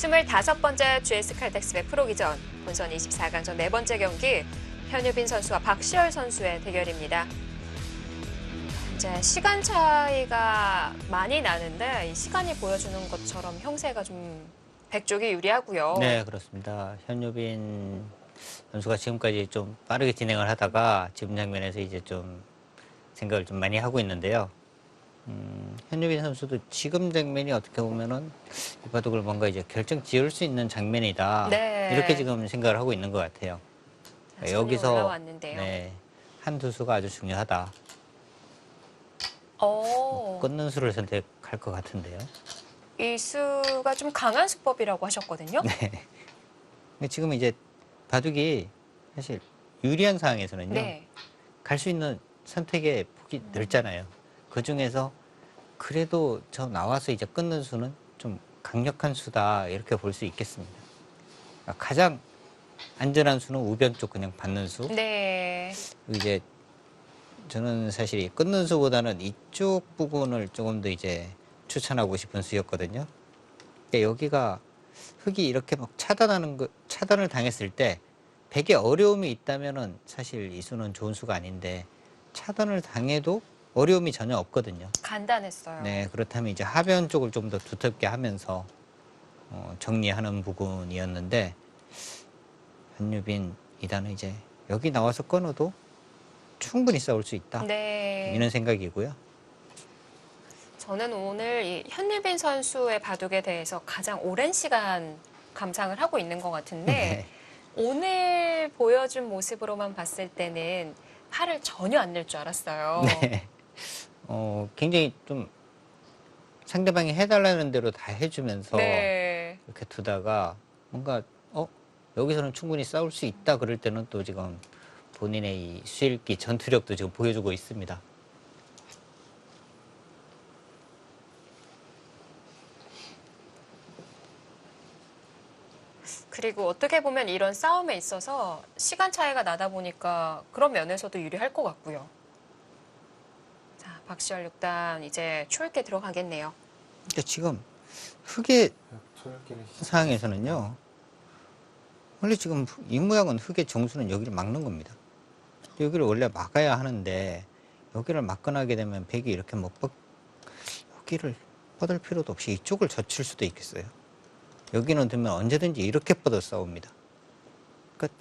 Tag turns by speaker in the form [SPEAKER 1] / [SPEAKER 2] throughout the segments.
[SPEAKER 1] 25번째 GS 칼텍스배 프로기전 본선 24강전 네 번째 경기 현유빈 선수와 박시열 선수의 대결입니다. 이제 시간 차이가 많이 나는데 이 시간이 보여주는 것처럼 형세가 좀 백쪽이 유리하고요.
[SPEAKER 2] 네, 그렇습니다. 현유빈 선수가 지금까지 좀 빠르게 진행을 하다가 지금 장면에서 이제 좀 생각을 좀 많이 하고 있는데요. 현유빈 선수도 지금 장면이 어떻게 보면은 이 바둑을 뭔가 이제 결정 지을 수 있는 장면이다.
[SPEAKER 1] 네.
[SPEAKER 2] 이렇게 지금 생각을 하고 있는 것 같아요.
[SPEAKER 1] 자, 손이
[SPEAKER 2] 여기서
[SPEAKER 1] 올라왔는데요.
[SPEAKER 2] 네, 한 투수가 아주 중요하다.
[SPEAKER 1] 오,
[SPEAKER 2] 끊는 수를 선택할 것 같은데요.
[SPEAKER 1] 이 수가 좀 강한 수법이라고 하셨거든요.
[SPEAKER 2] 네. 근데 지금 이제 바둑이 사실 유리한 상황에서는요.
[SPEAKER 1] 네.
[SPEAKER 2] 갈 수 있는 선택의 폭이 넓잖아요. 그 중에서 그래도 저 나와서 이제 끊는 수는 좀 강력한 수다 이렇게 볼 수 있겠습니다. 그러니까 가장 안전한 수는 우변 쪽 그냥 받는 수.
[SPEAKER 1] 네.
[SPEAKER 2] 이제 저는 사실 이 끊는 수보다는 이쪽 부분을 조금 더 이제 추천하고 싶은 수였거든요. 그러니까 여기가 흙이 이렇게 막 차단을 당했을 때 백에 어려움이 있다면은 사실 이 수는 좋은 수가 아닌데 차단을 당해도 어려움이 전혀 없거든요.
[SPEAKER 1] 간단했어요.
[SPEAKER 2] 네, 그렇다면 이제 하변 쪽을 좀 더 두텁게 하면서 정리하는 부분이었는데 현유빈 2단은 이제 여기 나와서 끊어도 충분히 싸울 수 있다.
[SPEAKER 1] 네.
[SPEAKER 2] 이런 생각이고요.
[SPEAKER 1] 저는 오늘 이 현유빈 선수의 바둑에 대해서 가장 오랜 시간 감상을 하고 있는 것 같은데
[SPEAKER 2] 네.
[SPEAKER 1] 오늘 보여준 모습으로만 봤을 때는 팔을 전혀 안 낼 줄 알았어요.
[SPEAKER 2] 네. 굉장히 좀 상대방이 해달라는 대로 다 해주면서
[SPEAKER 1] 네.
[SPEAKER 2] 이렇게 두다가 뭔가 여기서는 충분히 싸울 수 있다 그럴 때는 또 지금 본인의 이 수일기 전투력도 지금 보여주고 있습니다.
[SPEAKER 1] 그리고 어떻게 보면 이런 싸움에 있어서 시간 차이가 나다 보니까 그런 면에서도 유리할 것 같고요. 자, 박시열 6단 이제 초읽기 들어가겠네요.
[SPEAKER 2] 그러니까 지금 흑의 상황에서는요. 원래 지금 이 모양은 흑의 정수는 여기를 막는 겁니다. 여기를 원래 막아야 하는데 여기를 막거나 하게 되면 백이 이렇게 여기를 뻗을 필요도 없이 이쪽을 젖힐 수도 있겠어요. 여기는 두면 언제든지 이렇게 뻗어 싸웁니다. 그러니까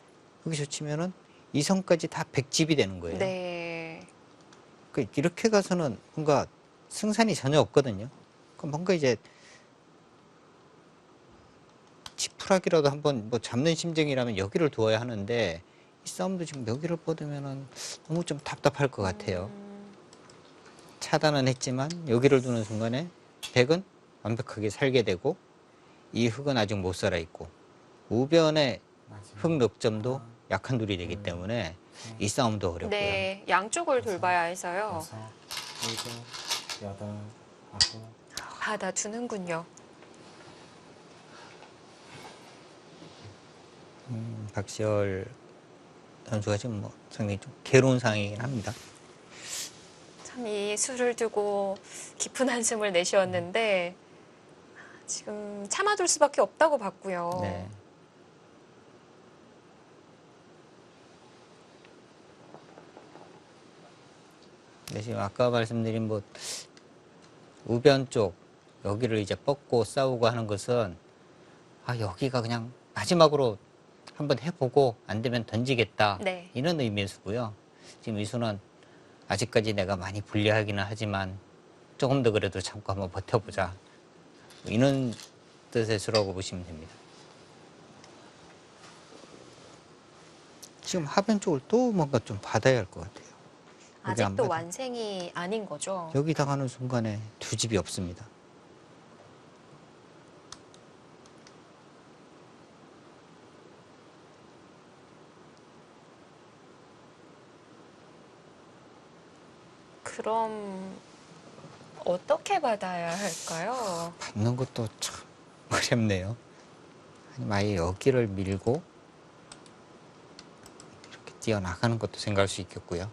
[SPEAKER 2] 여기 젖히면은 이 선까지 다 백집이 되는 거예요.
[SPEAKER 1] 네.
[SPEAKER 2] 그러니까 이렇게 가서는 뭔가 승산이 전혀 없거든요. 그러니까 뭔가 이제 지푸라기라도 한번 뭐 잡는 심정이라면 여기를 두어야 하는데 이 싸움도 지금 여기를 뻗으면은 너무 좀 답답할 것 같아요. 차단은 했지만 여기를 두는 순간에 백은 완벽하게 살게 되고 이 흙은 아직 못 살아 있고 우변의 흙 넉점도 약한 둘이 되기 때문에 이 싸움도 어렵고요.
[SPEAKER 1] 네, 양쪽을 돌봐야 해서요. 받아두는군요.
[SPEAKER 2] 박시열 선수가 지금 뭐 상당히 좀 괴로운 상황이긴 합니다.
[SPEAKER 1] 참 이 수를 두고 깊은 한숨을 내쉬었는데 지금 참아둘 수밖에 없다고 봤고요.
[SPEAKER 2] 네. 네, 지금 아까 말씀드린 뭐 우변 쪽 여기를 이제 뻗고 싸우고 하는 것은 여기가 그냥 마지막으로 한번 해보고 안 되면 던지겠다
[SPEAKER 1] 네.
[SPEAKER 2] 이런 의미의 수고요. 지금 이 수는 아직까지 내가 많이 불리하기는 하지만 조금 더 그래도 참고 한번 버텨보자 이런 뜻의 수라고 보시면 됩니다. 지금 하변 쪽을 또 뭔가 좀 받아야 할 것 같아요. 여기 안
[SPEAKER 1] 아직도
[SPEAKER 2] 받아.
[SPEAKER 1] 완생이 아닌 거죠.
[SPEAKER 2] 여기다 가는 순간에 두 집이 없습니다.
[SPEAKER 1] 그럼 어떻게 받아야 할까요?
[SPEAKER 2] 받는 것도 참 어렵네요. 아니면 아예 여기를 밀고 이렇게 뛰어나가는 것도 생각할 수 있겠고요.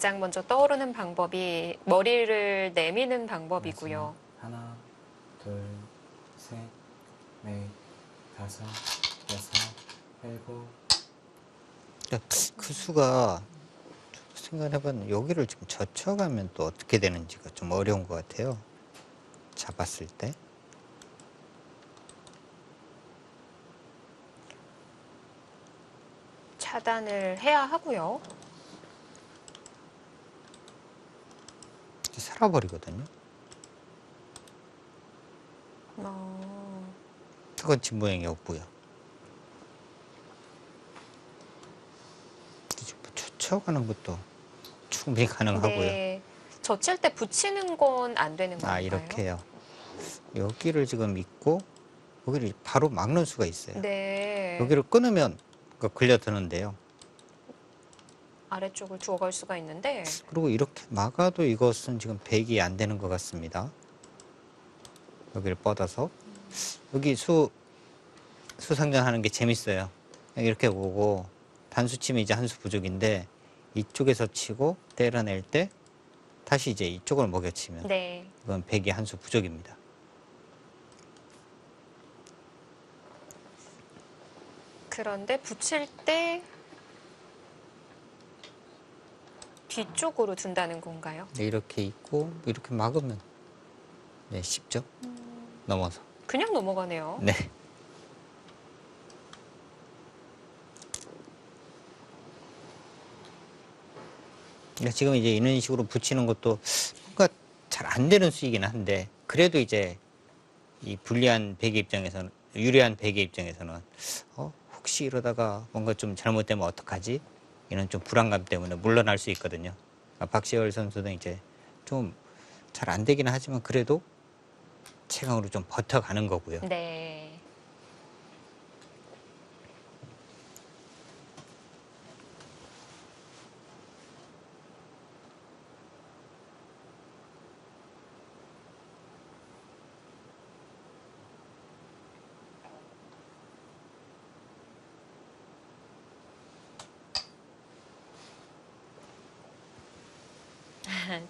[SPEAKER 1] 가장 먼저 떠오르는 방법이 머리를 내미는 방법이고요.
[SPEAKER 3] 하나, 둘, 셋, 넷, 다섯, 여섯, 일곱.
[SPEAKER 2] 그러니까 그 수가 생각해보면 여기를 좀 젖혀가면 또 어떻게 되는지가 좀 어려운 것 같아요. 잡았을 때.
[SPEAKER 1] 차단을 해야 하고요.
[SPEAKER 2] 살아버리거든요. 그건 모양이 없고요. 젖혀가는 것도 충분히 가능하고요.
[SPEAKER 1] 네. 젖힐 때 붙이는 건 안 되는 건가요?
[SPEAKER 2] 아, 이렇게요. 여기를 지금 믿고 여기를 바로 막는 수가 있어요.
[SPEAKER 1] 네.
[SPEAKER 2] 여기를 끊으면 걸려드는데요.
[SPEAKER 1] 아래쪽을 주워갈 수가 있는데
[SPEAKER 2] 그리고 이렇게 막아도 이것은 지금 배기 안 되는 것 같습니다. 여기를 뻗어서 여기 수상전하는 게 재밌어요. 이렇게 오고 단수 치면 이제 한 수 부족인데 이쪽에서 치고 때려낼 때 다시 이제 이쪽을 먹여치면
[SPEAKER 1] 네.
[SPEAKER 2] 이건 배기 한 수 부족입니다.
[SPEAKER 1] 그런데 붙일 때 뒤쪽으로 둔다는 건가요?
[SPEAKER 2] 네, 이렇게 있고 이렇게 막으면 네, 쉽죠? 넘어서.
[SPEAKER 1] 그냥 넘어가네요.
[SPEAKER 2] 네. 그러니까 지금 이제 이런 식으로 붙이는 것도 뭔가 잘 안 되는 수이긴 한데 그래도 이제 이 불리한 배기 입장에서는 유리한 배기 입장에서는 혹시 이러다가 뭔가 좀 잘못되면 어떡하지? 이런 좀 불안감 때문에 물러날 수 있거든요. 그러니까 박시열 선수는 이제 좀 잘 안 되긴 하지만 그래도 최강으로 좀 버텨가는 거고요.
[SPEAKER 1] 네.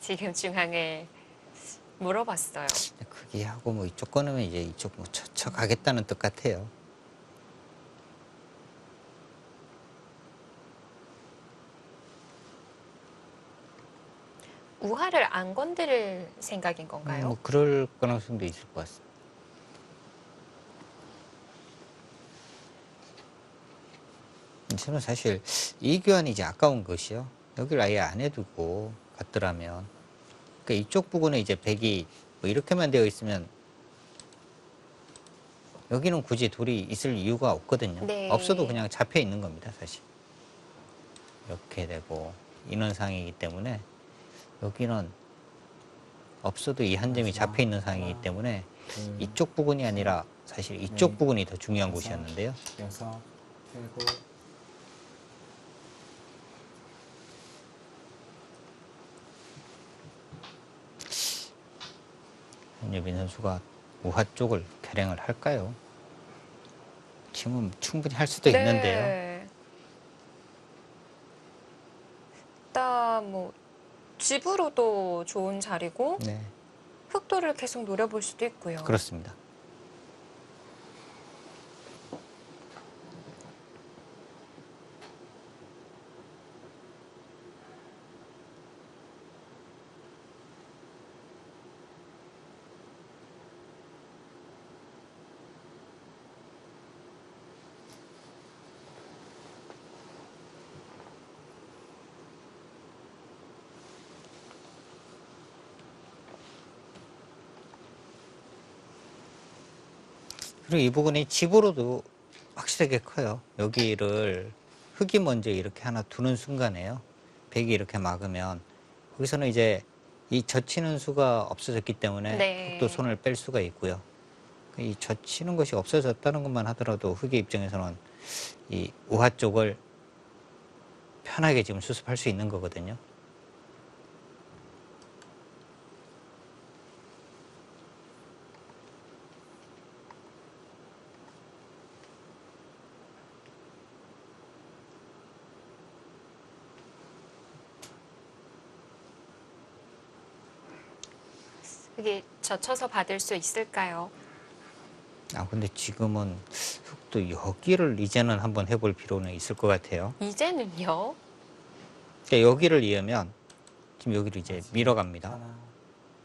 [SPEAKER 1] 지금 중앙에 물어봤어요.
[SPEAKER 2] 그게 하고 뭐 이쪽 꺼내면 이제 이쪽 뭐 젖혀가겠다는 뜻 같아요.
[SPEAKER 1] 우하를 안 건드릴 생각인 건가요?
[SPEAKER 2] 뭐 그럴 가능성도 있을 것 같습니다. 저는 사실 이 교환이 이제 아까운 것이요. 여기를 아예 안 해두고 갔더라면, 그러니까 이쪽 부분에 이제 백이 뭐 이렇게만 되어 있으면 여기는 굳이 돌이 있을 이유가 없거든요.
[SPEAKER 1] 네.
[SPEAKER 2] 없어도 그냥 잡혀 있는 겁니다, 사실. 이렇게 되고 인원상이기 때문에 여기는 없어도 이 한 점이 잡혀 있는 상황이기 때문에 이쪽 부분이 아니라 사실 이쪽 부분이 더 중요한 곳이었는데요.
[SPEAKER 3] 여섯, 일곱.
[SPEAKER 2] 한유빈 선수가 우하 쪽을 결행을 할까요? 지금은 충분히 할 수도 있는데요.
[SPEAKER 1] 네. 일단 뭐 집으로도 좋은 자리고
[SPEAKER 2] 네,
[SPEAKER 1] 흑도를 계속 노려볼 수도 있고요.
[SPEAKER 2] 그렇습니다. 그리고 이 부분이 집으로도 확실하게 커요. 여기를 흙이 먼저 이렇게 하나 두는 순간에요. 백이 이렇게 막으면 거기서는 이제 이 젖히는 수가 없어졌기 때문에
[SPEAKER 1] 네.
[SPEAKER 2] 흙도 손을 뺄 수가 있고요. 이 젖히는 것이 없어졌다는 것만 하더라도 흙의 입장에서는 이 우하 쪽을 편하게 지금 수습할 수 있는 거거든요.
[SPEAKER 1] 이게 젖혀서 받을 수 있을까요?
[SPEAKER 2] 아, 근데 지금은 흑도 여기를 이제는 한번 해볼 필요는 있을 것 같아요.
[SPEAKER 1] 이제는요?
[SPEAKER 2] 그러니까 여기를 이으면 지금 여기를 이제 밀어갑니다.
[SPEAKER 3] 하나,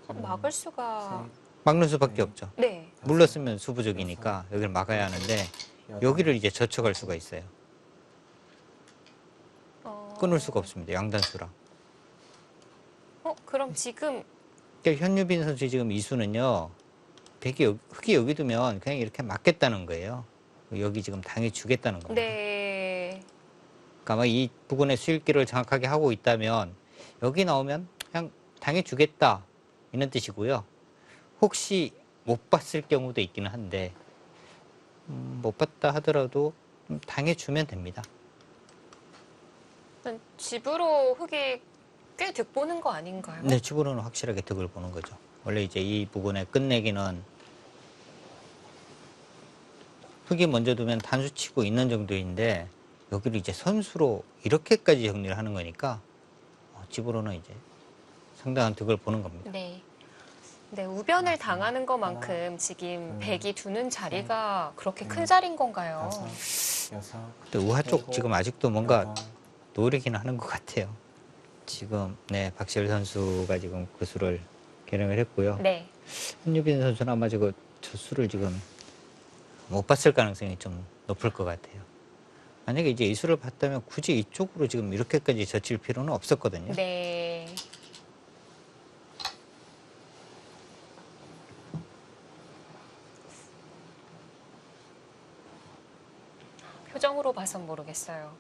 [SPEAKER 3] 둘,
[SPEAKER 1] 막을 수가...
[SPEAKER 3] 셋,
[SPEAKER 2] 막는 수밖에
[SPEAKER 3] 네.
[SPEAKER 2] 없죠.
[SPEAKER 1] 네.
[SPEAKER 2] 물렀으면 수부족이니까 여기를 막아야 하는데
[SPEAKER 3] 여덟,
[SPEAKER 2] 여기를 이제 젖혀갈 수가 있어요. 끊을 수가
[SPEAKER 1] 어,
[SPEAKER 2] 없습니다. 양단수라.
[SPEAKER 1] 그럼 지금
[SPEAKER 2] 그러니까 현유빈 선수의 지금 이수는요. 흑이 여기 두면 그냥 이렇게 막겠다는 거예요. 여기 지금 당해주겠다는 겁니다.
[SPEAKER 1] 네.
[SPEAKER 2] 그러니까 아마 이 부분의 수일기를 정확하게 하고 있다면 여기 나오면 그냥 당해주겠다 이런 뜻이고요. 혹시 못 봤을 경우도 있기는 한데 못 봤다 하더라도 좀 당해주면 됩니다.
[SPEAKER 1] 집으로 흑이 꽤 득보는 거 아닌가요?
[SPEAKER 2] 네, 집으로는 확실하게 득을 보는 거죠. 원래 이제 이 부분에 끝내기는 흑이 먼저 두면 단수 치고 있는 정도인데 여기를 이제 선수로 이렇게까지 정리를 하는 거니까 집으로는 이제 상당한 득을 보는 겁니다.
[SPEAKER 1] 네. 네, 우변을 당하는 것만큼 지금 백이 두는 자리가 그렇게 큰 자리인 건가요?
[SPEAKER 3] 다섯, 여섯,
[SPEAKER 2] 근데 우하 쪽
[SPEAKER 3] 일곱,
[SPEAKER 2] 지금 아직도 뭔가
[SPEAKER 3] 여덟,
[SPEAKER 2] 노리기는 하는 것 같아요. 지금 네, 박시열 선수가 지금 그 수를 개량을 했고요.
[SPEAKER 1] 네.
[SPEAKER 2] 현유빈 선수는 아마 저 수를 지금 못 봤을 가능성이 좀 높을 것 같아요. 만약에 이제 이 수를 봤다면 굳이 이쪽으로 지금 이렇게까지 젖힐 필요는 없었거든요.
[SPEAKER 1] 네. 표정으로 봐선 모르겠어요.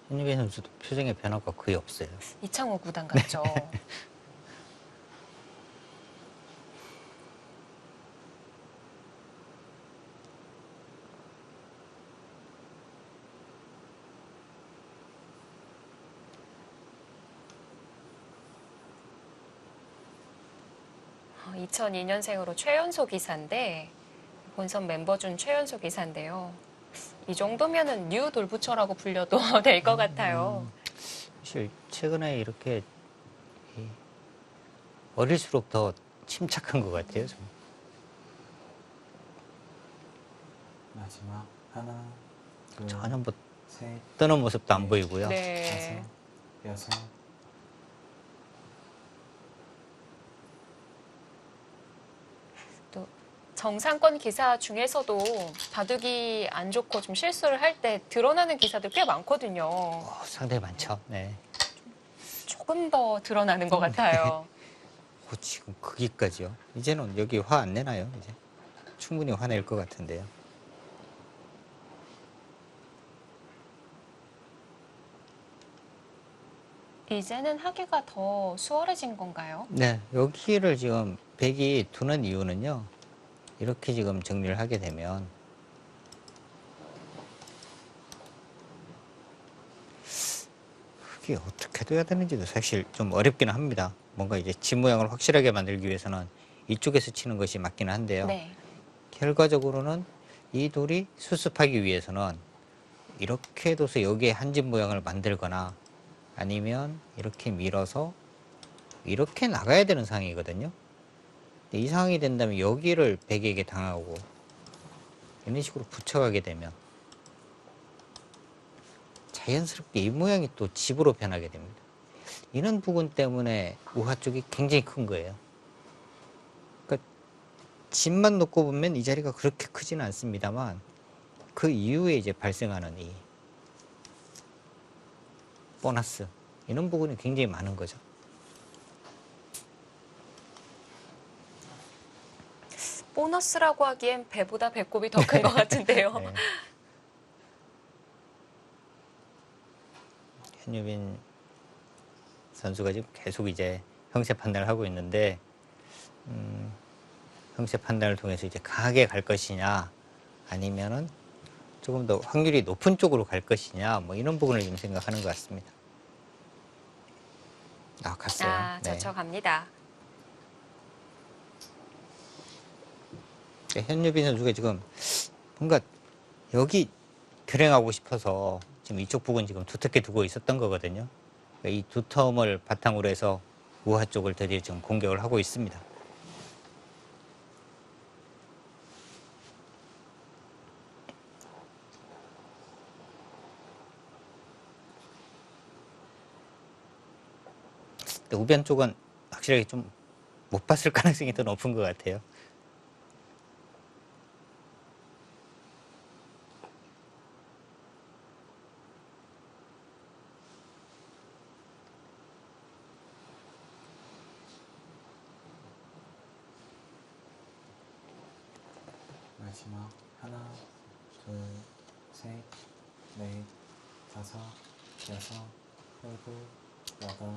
[SPEAKER 2] 현유빈 선수도 표정의 변화가 거의 없어요.
[SPEAKER 1] 이창호 구단 같죠? 어, 2002년생으로 최연소 기사인데 본선 멤버 중 최연소 기사인데요. 이 정도면은 뉴 돌부처라고 불려도 될 것 같아요.
[SPEAKER 2] 사실 최근에 이렇게 어릴수록 더 침착한 것 같아요. 좀.
[SPEAKER 3] 마지막 하나, 둘,
[SPEAKER 2] 전혀 뭐
[SPEAKER 3] 셋,
[SPEAKER 2] 떠는 모습도 안 보이고요.
[SPEAKER 1] 네.
[SPEAKER 3] 다섯, 여섯,
[SPEAKER 1] 또 정상권 기사 중에서도 바둑이 안 좋고 좀 실수를 할 때 드러나는 기사들 꽤 많거든요.
[SPEAKER 2] 상당히 많죠. 네.
[SPEAKER 1] 조금 더 드러나는 것 같아요.
[SPEAKER 2] 지금 거기까지요. 이제는 여기 화 안 내나요? 이제 충분히 화낼 것 같은데요.
[SPEAKER 1] 이제는 하기가 더 수월해진 건가요?
[SPEAKER 2] 네, 여기를 지금 백이 두는 이유는요. 이렇게 지금 정리를 하게 되면 그게 어떻게 돼야 되는지도 사실 좀 어렵기는 합니다. 뭔가 이제 집 모양을 확실하게 만들기 위해서는 이쪽에서 치는 것이 맞기는 한데요.
[SPEAKER 1] 네.
[SPEAKER 2] 결과적으로는 이 돌이 수습하기 위해서는 이렇게 둬서 여기에 한 집 모양을 만들거나 아니면 이렇게 밀어서 이렇게 나가야 되는 상황이거든요. 근데 이 상황이 된다면 여기를 백에게 당하고 이런 식으로 붙여가게 되면 자연스럽게 이 모양이 또 집으로 변하게 됩니다. 이런 부분 때문에 우하 쪽이 굉장히 큰 거예요. 그러니까 집만 놓고 보면 이 자리가 그렇게 크지는 않습니다만 그 이후에 이제 발생하는 이 보너스 이런 부분이 굉장히 많은 거죠.
[SPEAKER 1] 보너스라고 하기엔 배보다 배꼽이 더 큰 것 같은데요.
[SPEAKER 2] 네. 현유빈 선수가 지금 계속 이제 형세 판단을 하고 있는데 형세 판단을 통해서 이제 강하게 갈 것이냐 아니면은 조금 더 확률이 높은 쪽으로 갈 것이냐 뭐 이런 부분을 좀 생각하는 것 같습니다. 아, 갔어요.
[SPEAKER 1] 아,
[SPEAKER 2] 네.
[SPEAKER 1] 젖혀갑니다.
[SPEAKER 2] 현유빈 선수가 지금 뭔가 여기 결행하고 싶어서 지금 이쪽 부분 지금 두텁게 두고 있었던 거거든요. 그러니까 이 두텀을 바탕으로 해서 우하 쪽을 드디어 지금 공격을 하고 있습니다. 근데 우변 쪽은 확실하게 좀 못 봤을 가능성이 더 높은 것 같아요.
[SPEAKER 3] 마지막 하나, 둘, 셋, 넷, 다섯, 여섯, 일곱, 여덟.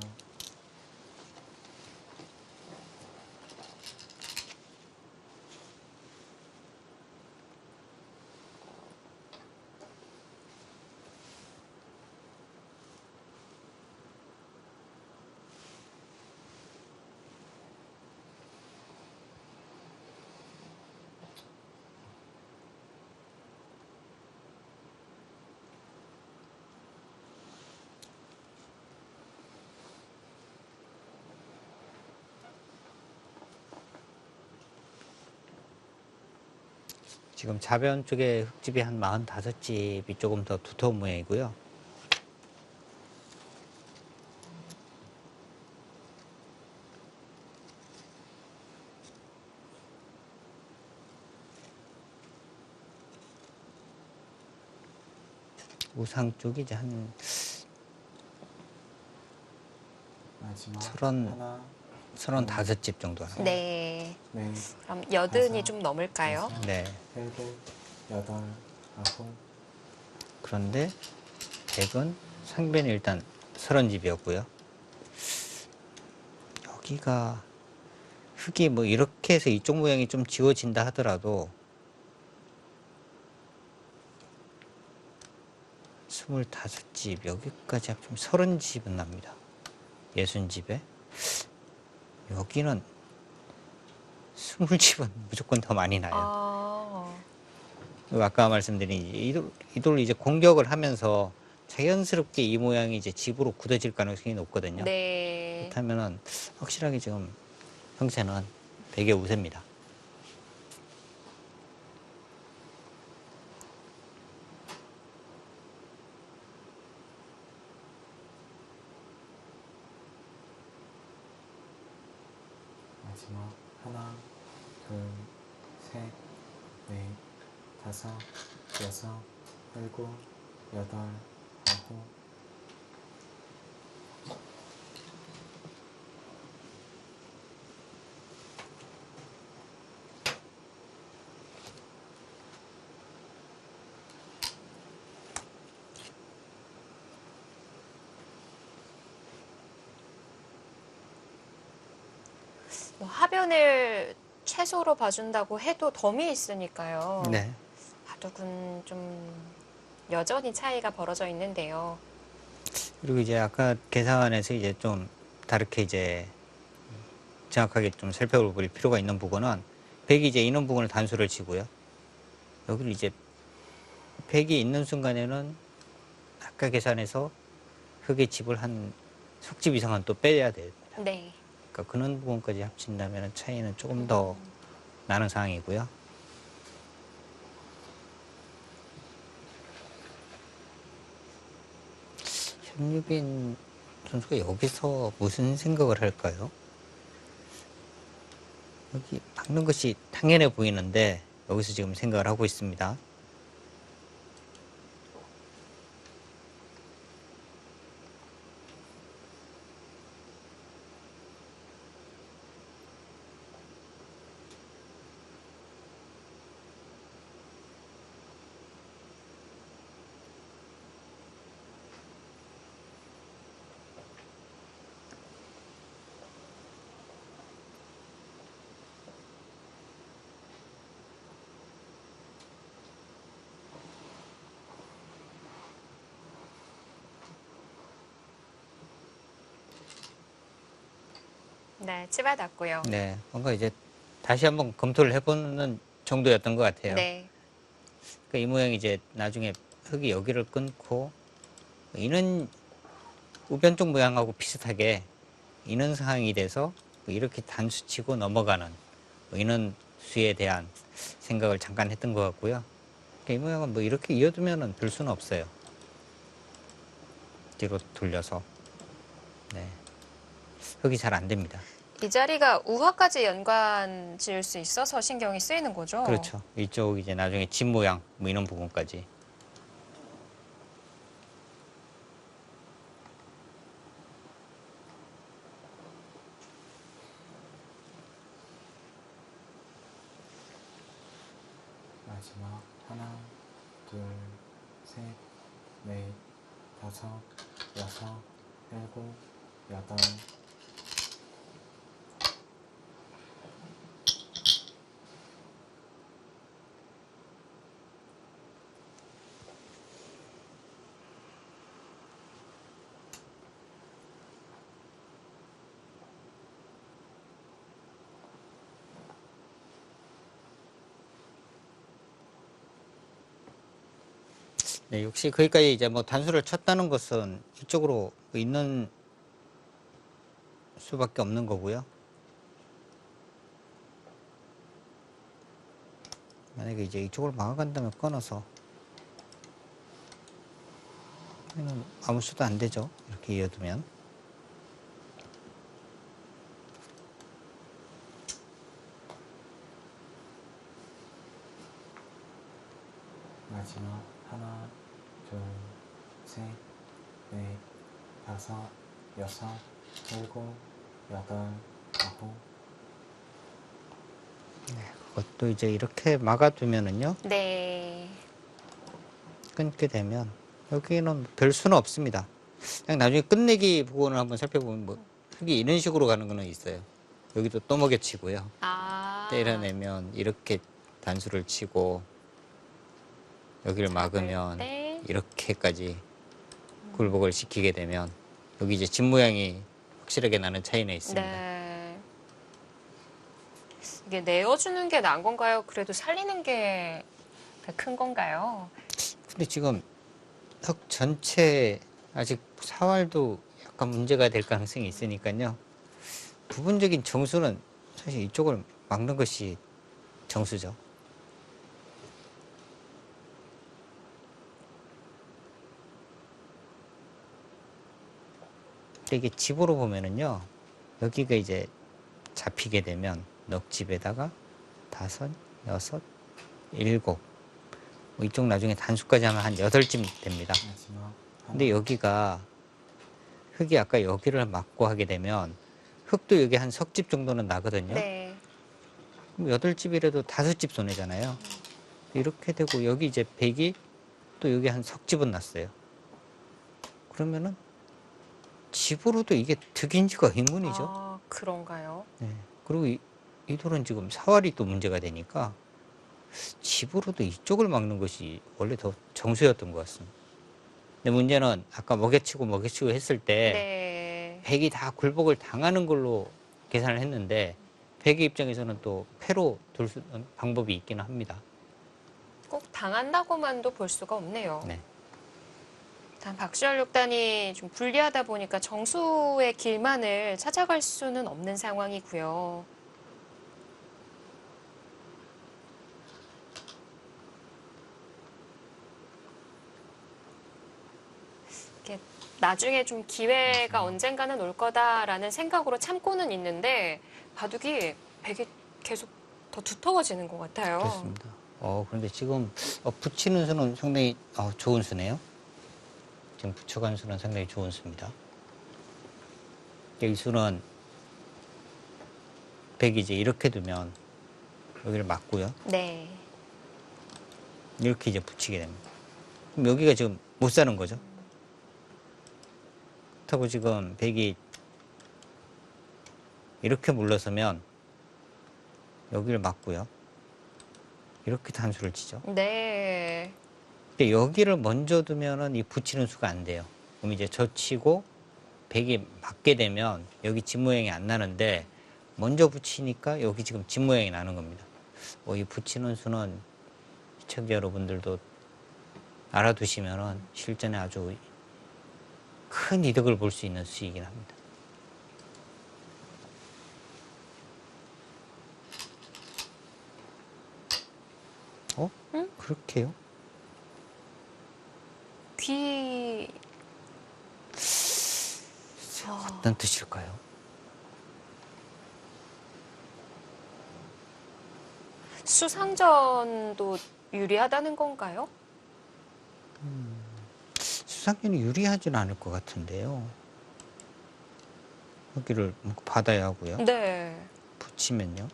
[SPEAKER 2] 지금 좌변 쪽에 흙집이 한 45집이 조금 더 두터운 모양이고요. 우상 쪽이 이제 한
[SPEAKER 3] 마지막
[SPEAKER 2] 서른-
[SPEAKER 3] 하나,
[SPEAKER 2] 35집 정도 하나.
[SPEAKER 1] 네.
[SPEAKER 3] 넷,
[SPEAKER 1] 그럼 여든이
[SPEAKER 3] 다섯,
[SPEAKER 1] 좀 넘을까요?
[SPEAKER 3] 여섯,
[SPEAKER 2] 네.
[SPEAKER 3] 일곱, 여덟, 아홉.
[SPEAKER 2] 그런데 백은 상변이 일단 30집이었고요. 여기가 흙이 뭐 이렇게 해서 이쪽 모양이 좀 지워진다 하더라도 25집 여기까지 합치면 30집은 납니다. 60집에 여기는 20집은 무조건 더 많이 나요. 아까 말씀드린 이돌 이제 공격을 하면서 자연스럽게 이 모양이 이제 집으로 굳어질 가능성이 높거든요.
[SPEAKER 1] 네.
[SPEAKER 2] 그렇다면은 확실하게 지금 형세는 되게 우세입니다.
[SPEAKER 3] 마지막 하나, 둘, 셋, 넷, 다섯, 여섯, 일곱, 여덟, 아홉.
[SPEAKER 1] 뭐 하변을 최소로 봐준다고 해도 덤이 있으니까요.
[SPEAKER 2] 네.
[SPEAKER 1] 바둑은 좀 여전히 차이가 벌어져 있는데요.
[SPEAKER 2] 그리고 이제 아까 계산에서 이제 좀 다르게 이제 정확하게 좀 살펴볼 필요가 있는 부분은 백이 이제 있는 부분을 단수를 치고요. 여기를 이제 백이 있는 순간에는 아까 계산해서 흙의 집을 한 속집 이상은 또 빼야 돼요.
[SPEAKER 1] 네.
[SPEAKER 2] 그러니까 그런 부분까지 합친다면 차이는 조금 더 나는 상황이고요. 현유빈 선수가 여기서 무슨 생각을 할까요? 여기 박는 것이 당연해 보이는데 여기서 지금 생각을 하고 있습니다.
[SPEAKER 1] 네, 치받았고요.
[SPEAKER 2] 네, 뭔가 이제 다시 한번 검토를 해보는 정도였던 것 같아요.
[SPEAKER 1] 네.
[SPEAKER 2] 그러니까 이 모양이 이제 나중에 흙이 여기를 끊고 이는 우변 쪽 모양하고 비슷하게 이는 상황이 돼서 이렇게 단수치고 넘어가는 이는 수에 대한 생각을 잠깐 했던 것 같고요. 그러니까 이 모양은 뭐 이렇게 이어두면은 별 수는 없어요. 뒤로 돌려서. 네. 흙이 잘 안 됩니다.
[SPEAKER 1] 이 자리가 우화까지 연관 지을 수 있어서 신경이 쓰이는 거죠?
[SPEAKER 2] 그렇죠. 이쪽 이제 나중에 집 모양 뭐 이런 부분까지.
[SPEAKER 3] 마지막 하나, 둘, 셋, 넷, 다섯, 여섯, 일곱, 여덟.
[SPEAKER 2] 네, 역시 거기까지 이제 뭐 단수를 쳤다는 것은 이쪽으로 있는 수밖에 없는 거고요. 만약에 이제 이쪽으로 막아간다면 끊어서 얘는 아무 수도 안 되죠. 이렇게 이어두면.
[SPEAKER 3] 마지막 하나, 둘, 셋, 넷, 다섯, 여섯, 일곱, 여덟, 아홉.
[SPEAKER 2] 그것도 이제 이렇게 막아두면은요.
[SPEAKER 1] 네.
[SPEAKER 2] 끊게 되면 여기는 별 수는 없습니다. 그냥 나중에 끝내기 부분을 한번 살펴보면 뭐 흙이 이런 식으로 가는 거는 있어요. 여기도 또 먹여치고요.
[SPEAKER 1] 아.
[SPEAKER 2] 때려내면 이렇게 단수를 치고 여기를 막으면
[SPEAKER 1] 때.
[SPEAKER 2] 이렇게까지 굴복을 시키게 되면 여기 이제 집 모양이 확실하게 나는 차이는 있습니다.
[SPEAKER 1] 네. 이게 내어주는 게 나은 건가요? 그래도 살리는 게 더 큰 건가요?
[SPEAKER 2] 근데 지금 흙 전체 아직 사활도 약간 문제가 될 가능성이 있으니까요. 부분적인 정수는 사실 이쪽을 막는 것이 정수죠. 근데 이게 집으로 보면은요. 여기가 이제 잡히게 되면 넉집에다가 다섯, 여섯, 일곱. 뭐 이쪽 나중에 단수까지 하면 한 8쯤 됩니다.
[SPEAKER 3] 마지막 하나,
[SPEAKER 2] 근데 여기가 흙이 아까 여기를 막고 하게 되면 흙도 여기 한 석집 정도는 나거든요.
[SPEAKER 1] 네.
[SPEAKER 2] 그럼 8집이라도 5집 손해잖아요. 이렇게 되고 여기 이제 100이 또 여기 한 석집은 났어요. 그러면은 집으로도 이게 득인지가 의문이죠.
[SPEAKER 1] 아, 그런가요?
[SPEAKER 2] 네. 그리고 이 돌은 지금 사활이 또 문제가 되니까 집으로도 이쪽을 막는 것이 원래 더 정수였던 것 같습니다. 근데 문제는 아까 먹여치고 했을 때
[SPEAKER 1] 네.
[SPEAKER 2] 백이 다 굴복을 당하는 걸로 계산을 했는데 백의 입장에서는 또 패로 둘 수 있는 방법이 있기는 합니다.
[SPEAKER 1] 꼭 당한다고만도 볼 수가 없네요.
[SPEAKER 2] 네.
[SPEAKER 1] 단 박시열 6단이 좀 불리하다 보니까 정수의 길만을 찾아갈 수는 없는 상황이고요. 이게 나중에 좀 기회가 언젠가는 올 거다라는 생각으로 참고는 있는데 바둑이 백이 계속 더 두터워지는 것 같아요.
[SPEAKER 2] 그렇습니다. 그런데 지금 붙이는 수는 상당히 좋은 수네요. 지금 붙여간 수는 상당히 좋은 수입니다. 이 수는 백이 이제 이렇게 두면 여기를 막고요.
[SPEAKER 1] 네.
[SPEAKER 2] 이렇게 이제 붙이게 됩니다. 그럼 여기가 지금 못 사는 거죠. 그렇다고 지금 백이 이렇게 물러서면 여기를 막고요. 이렇게 단수를 치죠.
[SPEAKER 1] 네.
[SPEAKER 2] 근데 여기를 먼저 두면은 이 붙이는 수가 안 돼요. 그럼 이제 저 치고 백이 맞게 되면 여기 집 모양이 안 나는데 먼저 붙이니까 여기 지금 집 모양이 나는 겁니다. 이 붙이는 수는 시청자 여러분들도 알아두시면은 실전에 아주 큰 이득을 볼 수 있는 수이긴 합니다.
[SPEAKER 1] 응?
[SPEAKER 2] 그렇게요?
[SPEAKER 1] 귀.
[SPEAKER 2] 어떤 뜻일까요?
[SPEAKER 1] 수상전도 유리하다는 건가요?
[SPEAKER 2] 수상전이 유리하지는 않을 것 같은데요. 여기를 받아야 하고요.
[SPEAKER 1] 네.
[SPEAKER 2] 붙이면요.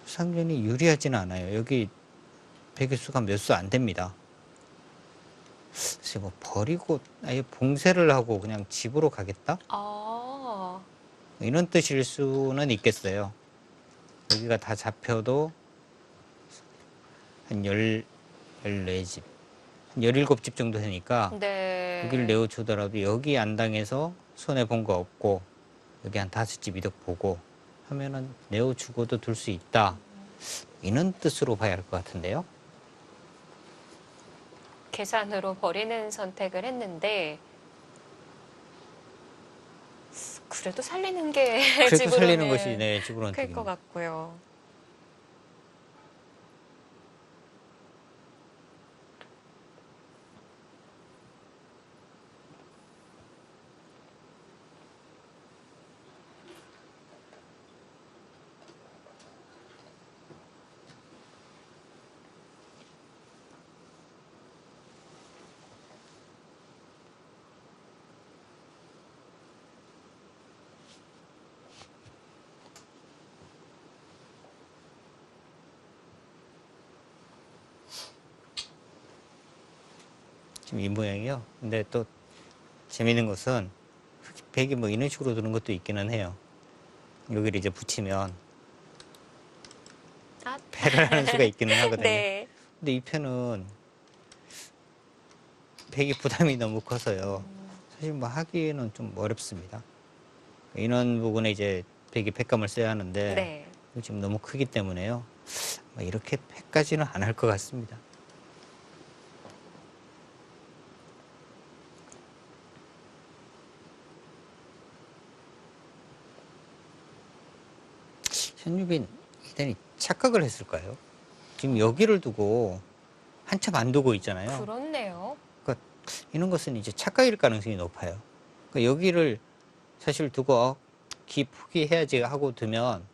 [SPEAKER 2] 수상전이 유리하지는 않아요. 여기 베개 수가 몇 수 안 됩니다. 그래서 뭐 버리고 아예 봉쇄를 하고 그냥 집으로 가겠다?
[SPEAKER 1] 아,
[SPEAKER 2] 이런 뜻일 수는 있겠어요. 여기가 다 잡혀도 한 14집, 한 17집 정도 되니까
[SPEAKER 1] 네.
[SPEAKER 2] 여기를 내어주더라도 여기 안 당해서 손해본 거 없고 여기 한 5집 이득 보고 하면은 내어주고도 둘 수 있다. 이런 뜻으로 봐야 할 것 같은데요.
[SPEAKER 1] 계산으로 버리는 선택을 했는데 그래도 살리는 게
[SPEAKER 2] 그래도
[SPEAKER 1] 집으로는
[SPEAKER 2] 살리는 것이 네, 집으로는
[SPEAKER 1] 클 것
[SPEAKER 2] 득입니다.
[SPEAKER 1] 같고요.
[SPEAKER 2] 지금 이 모양이요. 근데 또 재미있는 것은 백이 뭐 이런 식으로 두는 것도 있기는 해요. 여기를 이제 붙이면
[SPEAKER 1] 아,
[SPEAKER 2] 패를 하는 수가 있기는 하거든요.
[SPEAKER 1] 네.
[SPEAKER 2] 근데 이 패는 백이 부담이 너무 커서요. 사실 뭐 하기에는 좀 어렵습니다. 이런 부분에 이제 백이 팩감을 써야 하는데
[SPEAKER 1] 네.
[SPEAKER 2] 지금 너무 크기 때문에요. 아마 이렇게 팩까지는 안 할 것 같습니다. 현유빈 이단이 착각을 했을까요? 지금 여기를 두고 한참 안 두고 있잖아요.
[SPEAKER 1] 그렇네요.
[SPEAKER 2] 그러니까 이런 것은 이제 착각일 가능성이 높아요. 그러니까 여기를 사실 두고 기 포기해야지 하고 두면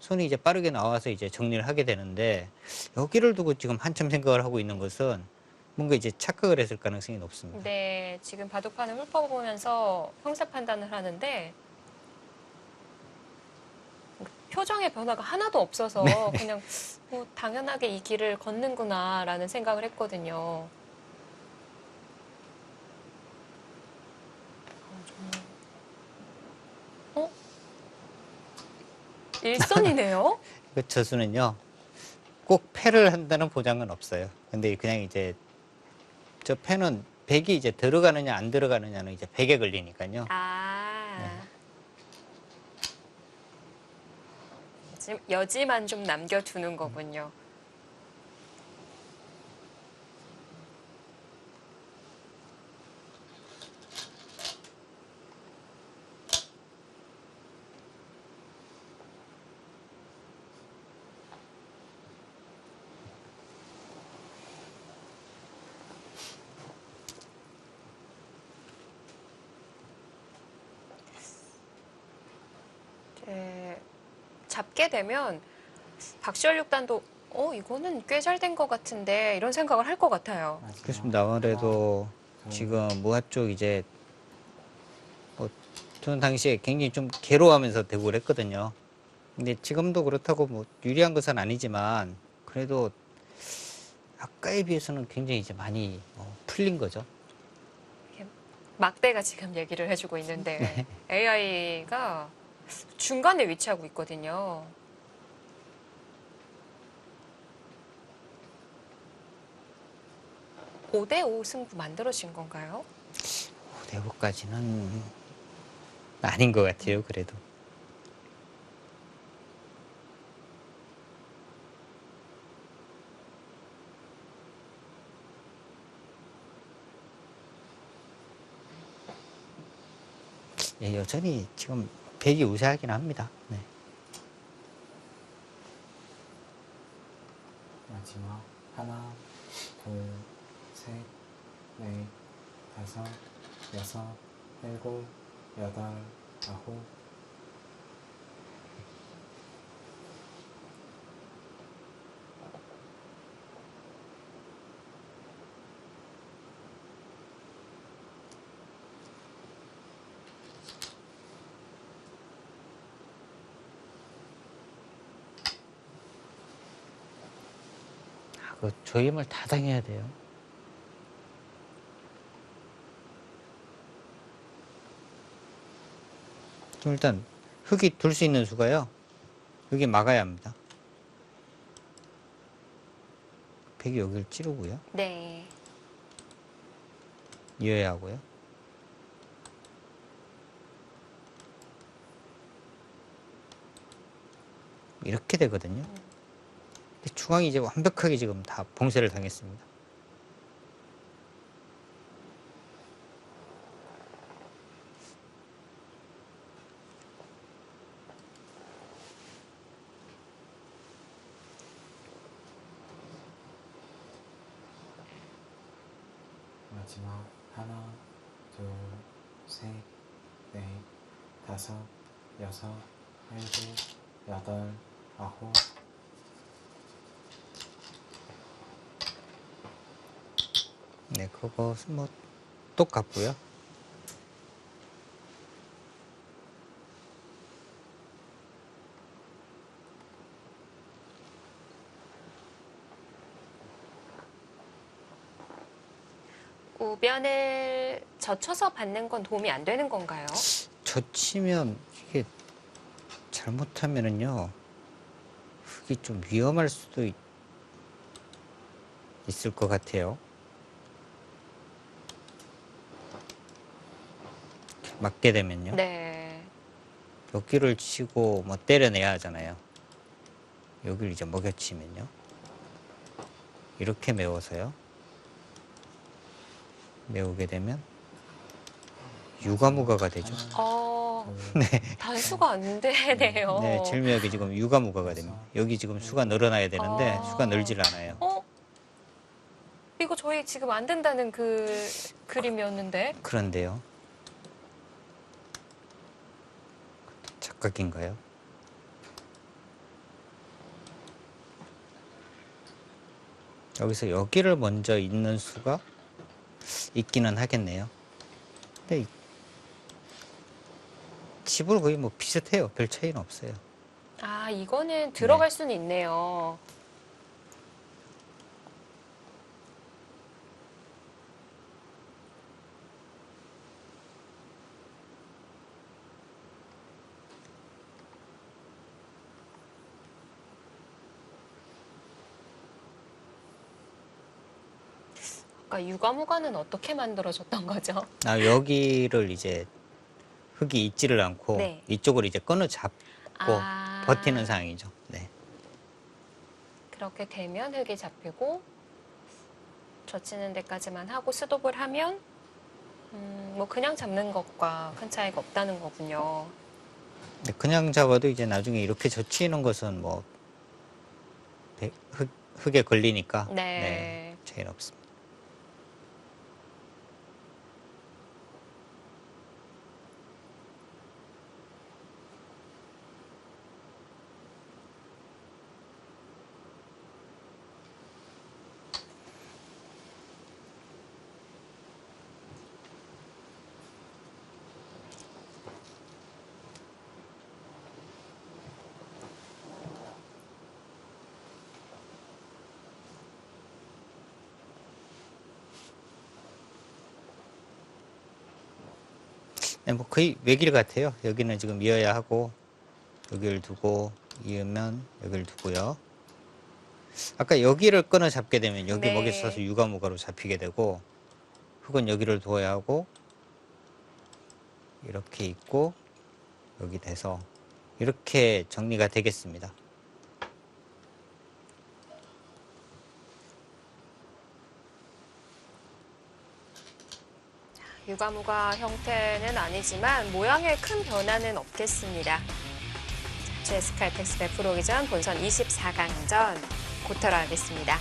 [SPEAKER 2] 손이 이제 빠르게 나와서 이제 정리를 하게 되는데 여기를 두고 지금 한참 생각을 하고 있는 것은 뭔가 이제 착각을 했을 가능성이 높습니다.
[SPEAKER 1] 네, 지금 바둑판을 훑어보면서 형사 판단을 하는데 표정의 변화가 하나도 없어서
[SPEAKER 2] 네.
[SPEAKER 1] 그냥 뭐 당연하게 이 길을 걷는구나라는 생각을 했거든요. 어? 일선이네요?
[SPEAKER 2] 그 저수는요 꼭 패를 한다는 보장은 없어요. 근데 그냥 이제 저 패는 백이 이제 들어가느냐 안 들어가느냐는 이제 백에 걸리니까요.
[SPEAKER 1] 아. 지금 여지만 좀 남겨두는 거군요. 네, 잡게 되면 박시열 6단도 이거는 꽤 잘 된 것 같은데 이런 생각을 할 것 같아요.
[SPEAKER 2] 그렇습니다. 아무래도 지금 무화 쪽 이제 뭐 저는 당시에 굉장히 좀 괴로워하면서 대구를 했거든요. 근데 지금도 그렇다고 뭐 유리한 것은 아니지만 그래도 아까에 비해서는 굉장히 이제 많이 풀린 거죠.
[SPEAKER 1] 막대가 지금 얘기를 해주고 있는데 AI가 중간에 위치하고 있거든요. 5대5 승부 만들어진 건가요?
[SPEAKER 2] 대구까지는 아닌 것 같아요. 그래도. 예, 여전히 지금 백이 우세하긴 합니다. 네.
[SPEAKER 3] 마지막 하나, 둘, 셋, 넷, 다섯, 여섯, 일곱, 여덟, 아홉.
[SPEAKER 2] 그 조임을 다 당해야 돼요. 좀 일단 흙이 둘 수 있는 수가요. 여기 막아야 합니다. 백이 여기를 찌르고요.
[SPEAKER 1] 네.
[SPEAKER 2] 이어야 하고요. 이렇게 되거든요. 근데 중앙이 이제 완벽하게 지금 다 봉쇄를 당했습니다.
[SPEAKER 3] 마지막 하나, 둘, 셋, 넷, 다섯, 여섯, 일곱, 여덟, 아홉.
[SPEAKER 2] 네, 그것은 뭐 똑같고요.
[SPEAKER 1] 우변을 젖혀서 받는 건 도움이 안 되는 건가요?
[SPEAKER 2] 젖히면 이게 잘못하면은요, 흙이 좀 위험할 수도 있을 것 같아요. 맞게 되면요.
[SPEAKER 1] 네.
[SPEAKER 2] 여기를 치고 뭐 때려내야 하잖아요. 여기를 이제 먹여치면요. 이렇게 메워서요. 메우게 되면 유가무가가 되죠. 네.
[SPEAKER 1] 단수가 안 되네요.
[SPEAKER 2] 네, 절묘하게 지금 유가무가가 됩니다. 여기 지금 수가 늘어나야 되는데 수가 늘질 않아요.
[SPEAKER 1] 이거 저희 지금 안 된다는 그 그림이었는데.
[SPEAKER 2] 그런데요. 착각인가요? 여기서 여기를 먼저 잇는 수가 있기는 하겠네요. 근데 집으로 거의 뭐 비슷해요. 별 차이는 없어요.
[SPEAKER 1] 아, 이거는 들어갈
[SPEAKER 2] 네.
[SPEAKER 1] 수는 있네요. 아까 유가무가는 어떻게 만들어졌던 거죠?
[SPEAKER 2] 아, 여기를 이제 흙이 있지를 않고
[SPEAKER 1] 네.
[SPEAKER 2] 이쪽을 이제 끊어 잡고
[SPEAKER 1] 아.
[SPEAKER 2] 버티는 상황이죠. 네.
[SPEAKER 1] 그렇게 되면 흙이 잡히고 젖히는 데까지만 하고 스톱을 하면 뭐 그냥 잡는 것과 큰 차이가 없다는 거군요.
[SPEAKER 2] 근데 그냥 잡아도 이제 나중에 이렇게 젖히는 것은 뭐 흙에 걸리니까
[SPEAKER 1] 네.
[SPEAKER 2] 차이는 없습니다. 네, 뭐 거의 외길 같아요. 여기는 지금 이어야 하고 여기를 두고 이으면 여기를 두고요. 아까 여기를 끊어 잡게 되면 여기
[SPEAKER 1] 네.
[SPEAKER 2] 먹이 써서 유가무가로 잡히게 되고 흙은 여기를 두어야 하고 이렇게 있고 여기 돼서 이렇게 정리가 되겠습니다.
[SPEAKER 1] 유가무가 형태는 아니지만 모양에 큰 변화는 없겠습니다. GS 칼텍스 100% 기전 본선 24강전 곧 돌아오겠습니다.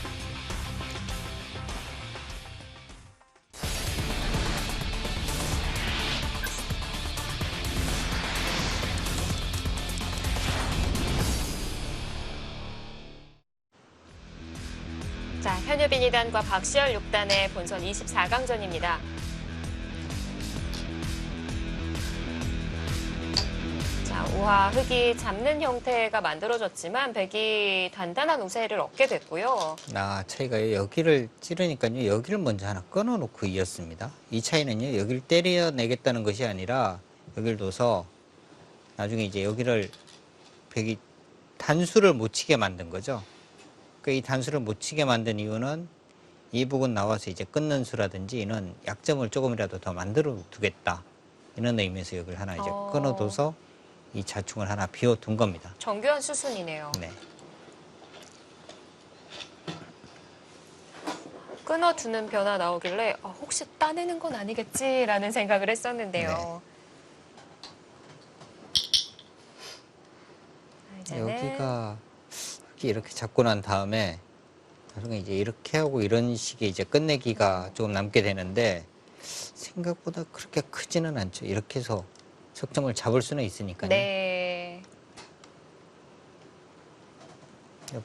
[SPEAKER 1] 자, 현유빈 2단과 박시열 6단의 본선 24강전입니다. 자, 우하 흙이 잡는 형태가 만들어졌지만 백이 단단한 우세를 얻게 됐고요.
[SPEAKER 2] 아, 차이가 여기를 찌르니까요. 여기를 먼저 하나 끊어놓고 이었습니다. 이 차이는요. 여기를 때려내겠다는 것이 아니라 여기를 둬서 나중에 이제 여기를 백이 단수를 못 치게 만든 거죠. 이 단수를 못 치게 만든 이유는 이 부분 나와서 이제 끊는 수라든지 이는 약점을 조금이라도 더 만들어 두겠다. 이런 의미에서 여기를 하나 이제 끊어둬서 이 자충을 하나 비워둔 겁니다.
[SPEAKER 1] 정교한 수순이네요.
[SPEAKER 2] 네.
[SPEAKER 1] 끊어두는 변화 나오길래 혹시 따내는 건 아니겠지라는 생각을 했었는데요. 이제는
[SPEAKER 2] 여기가 이렇게 잡고 난 다음에 나중에 이제 이렇게 하고 이런 식의 이제 끝내기가 조금 남게 되는데 생각보다 그렇게 크지는 않죠. 이렇게 해서 석점을 잡을 수는 있으니까요.
[SPEAKER 1] 네.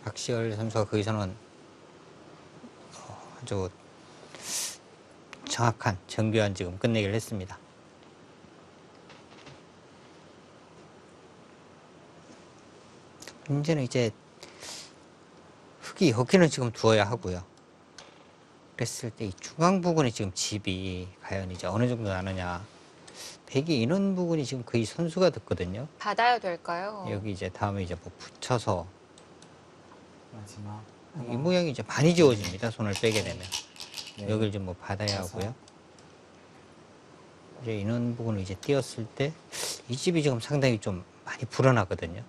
[SPEAKER 2] 박시열 선수가 거기서는 아주 정확한 정교한 지금 끝내기를 했습니다. 문제는 이제 흙이 여기는 지금 두어야 하고요. 그랬을 때 이 중앙 부분이 지금 집이 과연 이제 어느 정도 나느냐. 백이 이런 부분이 지금 거의 선수가 됐거든요.
[SPEAKER 1] 받아야 될까요?
[SPEAKER 2] 여기 이제 다음에 이제 뭐 붙여서
[SPEAKER 3] 마지막
[SPEAKER 2] 이 모양이 이제 많이 지워집니다. 손을 빼게 되면.
[SPEAKER 3] 네.
[SPEAKER 2] 여기를 좀 뭐 받아야 하고요. 이제 이런 부분을 이제 띄었을 때 이 집이 지금 상당히 좀 많이 불어나거든요.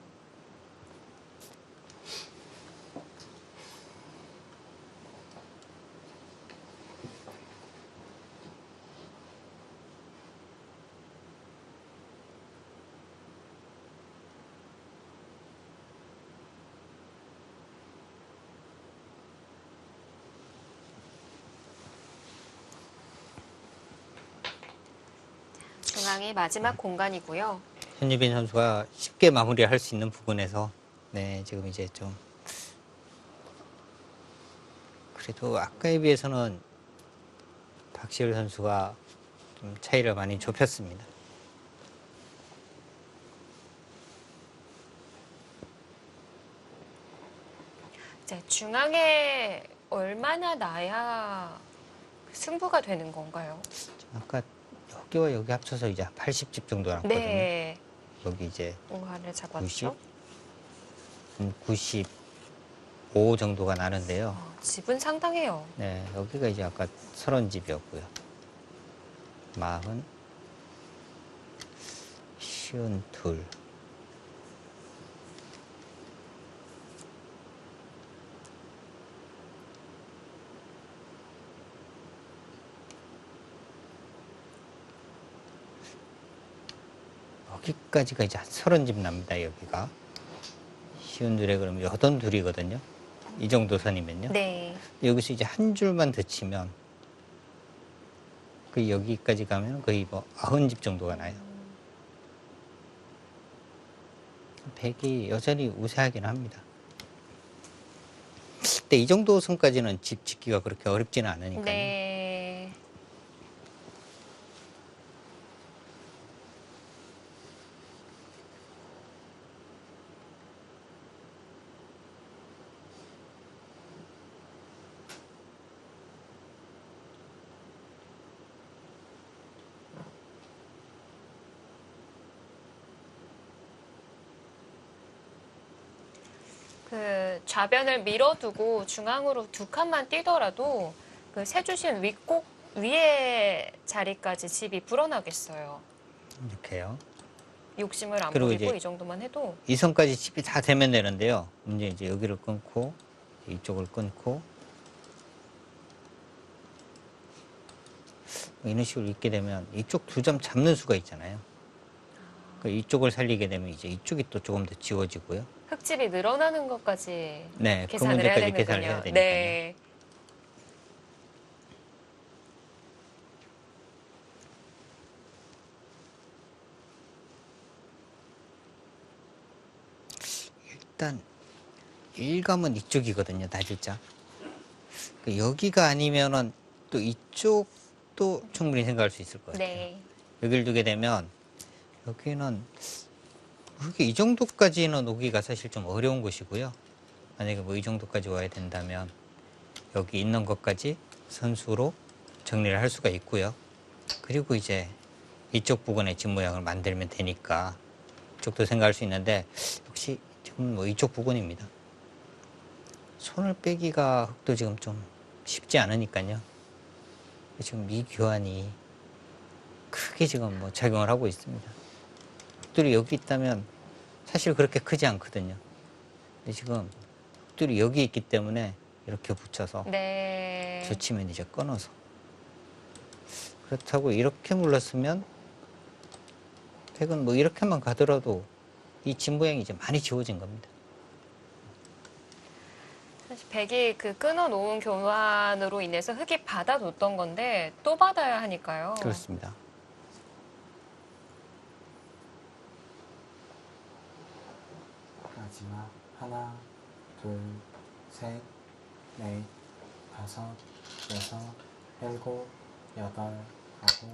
[SPEAKER 1] 중앙이 마지막 공간이고요.
[SPEAKER 2] 현유빈 선수가 쉽게 마무리할 수 있는 부분에서 네, 지금 이제 좀 그래도 아까에 비해서는 박시열 선수가 좀 차이를 많이 좁혔습니다.
[SPEAKER 1] 이제 중앙에 얼마나 나야 승부가 되는 건가요?
[SPEAKER 2] 아까 여기와 여기 합쳐서 이제 80집 정도 났거든요.
[SPEAKER 1] 네.
[SPEAKER 2] 여기 이제
[SPEAKER 1] 우하를 잡았죠.
[SPEAKER 2] 95 정도가 나는데요.
[SPEAKER 1] 집은 상당해요.
[SPEAKER 2] 네, 여기가 이제 아까 30집이었고요. 40, 52. 여기까지가 이제 한 30집 납니다, 여기가. 쉬운 둘에 그러면 82이거든요. 이 정도 선이면요.
[SPEAKER 1] 네.
[SPEAKER 2] 여기서 이제 한 줄만 더 치면 그 여기까지 가면 거의 뭐 90집 정도가 나요. 백이 여전히 우세하긴 합니다. 근데 이 정도 선까지는 집 짓기가 그렇게 어렵지는 않으니까요.
[SPEAKER 1] 네. 그 좌변을 밀어두고 중앙으로 두 칸만 뛰더라도 그 세주신 윗곡 위에 자리까지 집이 불어나겠어요.
[SPEAKER 2] 이렇게요.
[SPEAKER 1] 욕심을 안
[SPEAKER 2] 그리고
[SPEAKER 1] 부리고
[SPEAKER 2] 이제
[SPEAKER 1] 이 정도만 해도
[SPEAKER 2] 이 선까지 집이 다 되면 되는데요. 문제 이제 여기를 끊고 이쪽을 끊고 이런 식으로 있게 되면 이쪽 두 점 잡는 수가 있잖아요. 이쪽을 살리게 되면 이제 이쪽이 또 조금 더 지워지고요.
[SPEAKER 1] 흙집이 늘어나는 것까지
[SPEAKER 2] 네, 그
[SPEAKER 1] 계산을 해야
[SPEAKER 2] 문제까지 계산을
[SPEAKER 1] 되는군요.
[SPEAKER 2] 해야 되니까요.
[SPEAKER 1] 네.
[SPEAKER 2] 일단 일감은 이쪽이거든요, 다질자. 여기가 아니면은 또 이쪽도 충분히 생각할 수 있을 것 같아요.
[SPEAKER 1] 네.
[SPEAKER 2] 여기를 두게 되면 여기는 그게 이 정도까지는 오기가 사실 좀 어려운 것이고요. 만약에 뭐 이 정도까지 와야 된다면 여기 있는 것까지 선수로 정리를 할 수가 있고요. 그리고 이제 이쪽 부분의 집 모양을 만들면 되니까 이쪽도 생각할 수 있는데 역시 지금 뭐 이쪽 부분입니다. 손을 빼기가 흙도 지금 좀 쉽지 않으니까요. 지금 이 교환이 크게 지금 뭐 작용을 하고 있습니다. 흙들이 여기 있다면 사실 그렇게 크지 않거든요. 근데 지금 흙들이 여기 있기 때문에 이렇게 붙여서
[SPEAKER 1] 네.
[SPEAKER 2] 젖히면 이제 끊어서. 그렇다고 이렇게 물렀으면 팩은 뭐 이렇게만 가더라도 이 집 모양이 이제 많이 지워진 겁니다.
[SPEAKER 1] 사실 백이 그 끊어놓은 교환으로 인해서 흙이 받아뒀던 건데 또 받아야 하니까요.
[SPEAKER 2] 그렇습니다.
[SPEAKER 3] 마지막 하나, 둘, 셋, 넷, 다섯, 여섯, 일곱, 여덟, 아홉.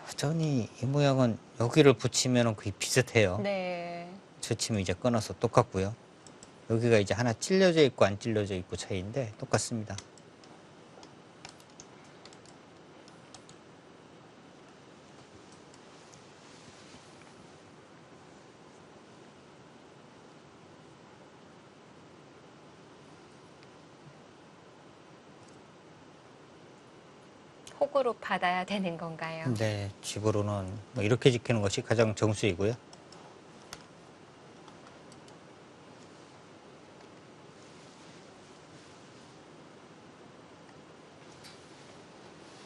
[SPEAKER 2] 여전히 이 모양은 여기를 붙이면 거의 비슷해요.
[SPEAKER 1] 네.
[SPEAKER 2] 젖히면 이제 끊어서 똑같고요. 여기가 이제 하나 찔려져 있고 안 찔려져 있고 차이인데 똑같습니다.
[SPEAKER 1] 혹으로 받아야 되는 건가요?
[SPEAKER 2] 근데 집으로는 뭐 이렇게 지키는 것이 가장 정수이고요.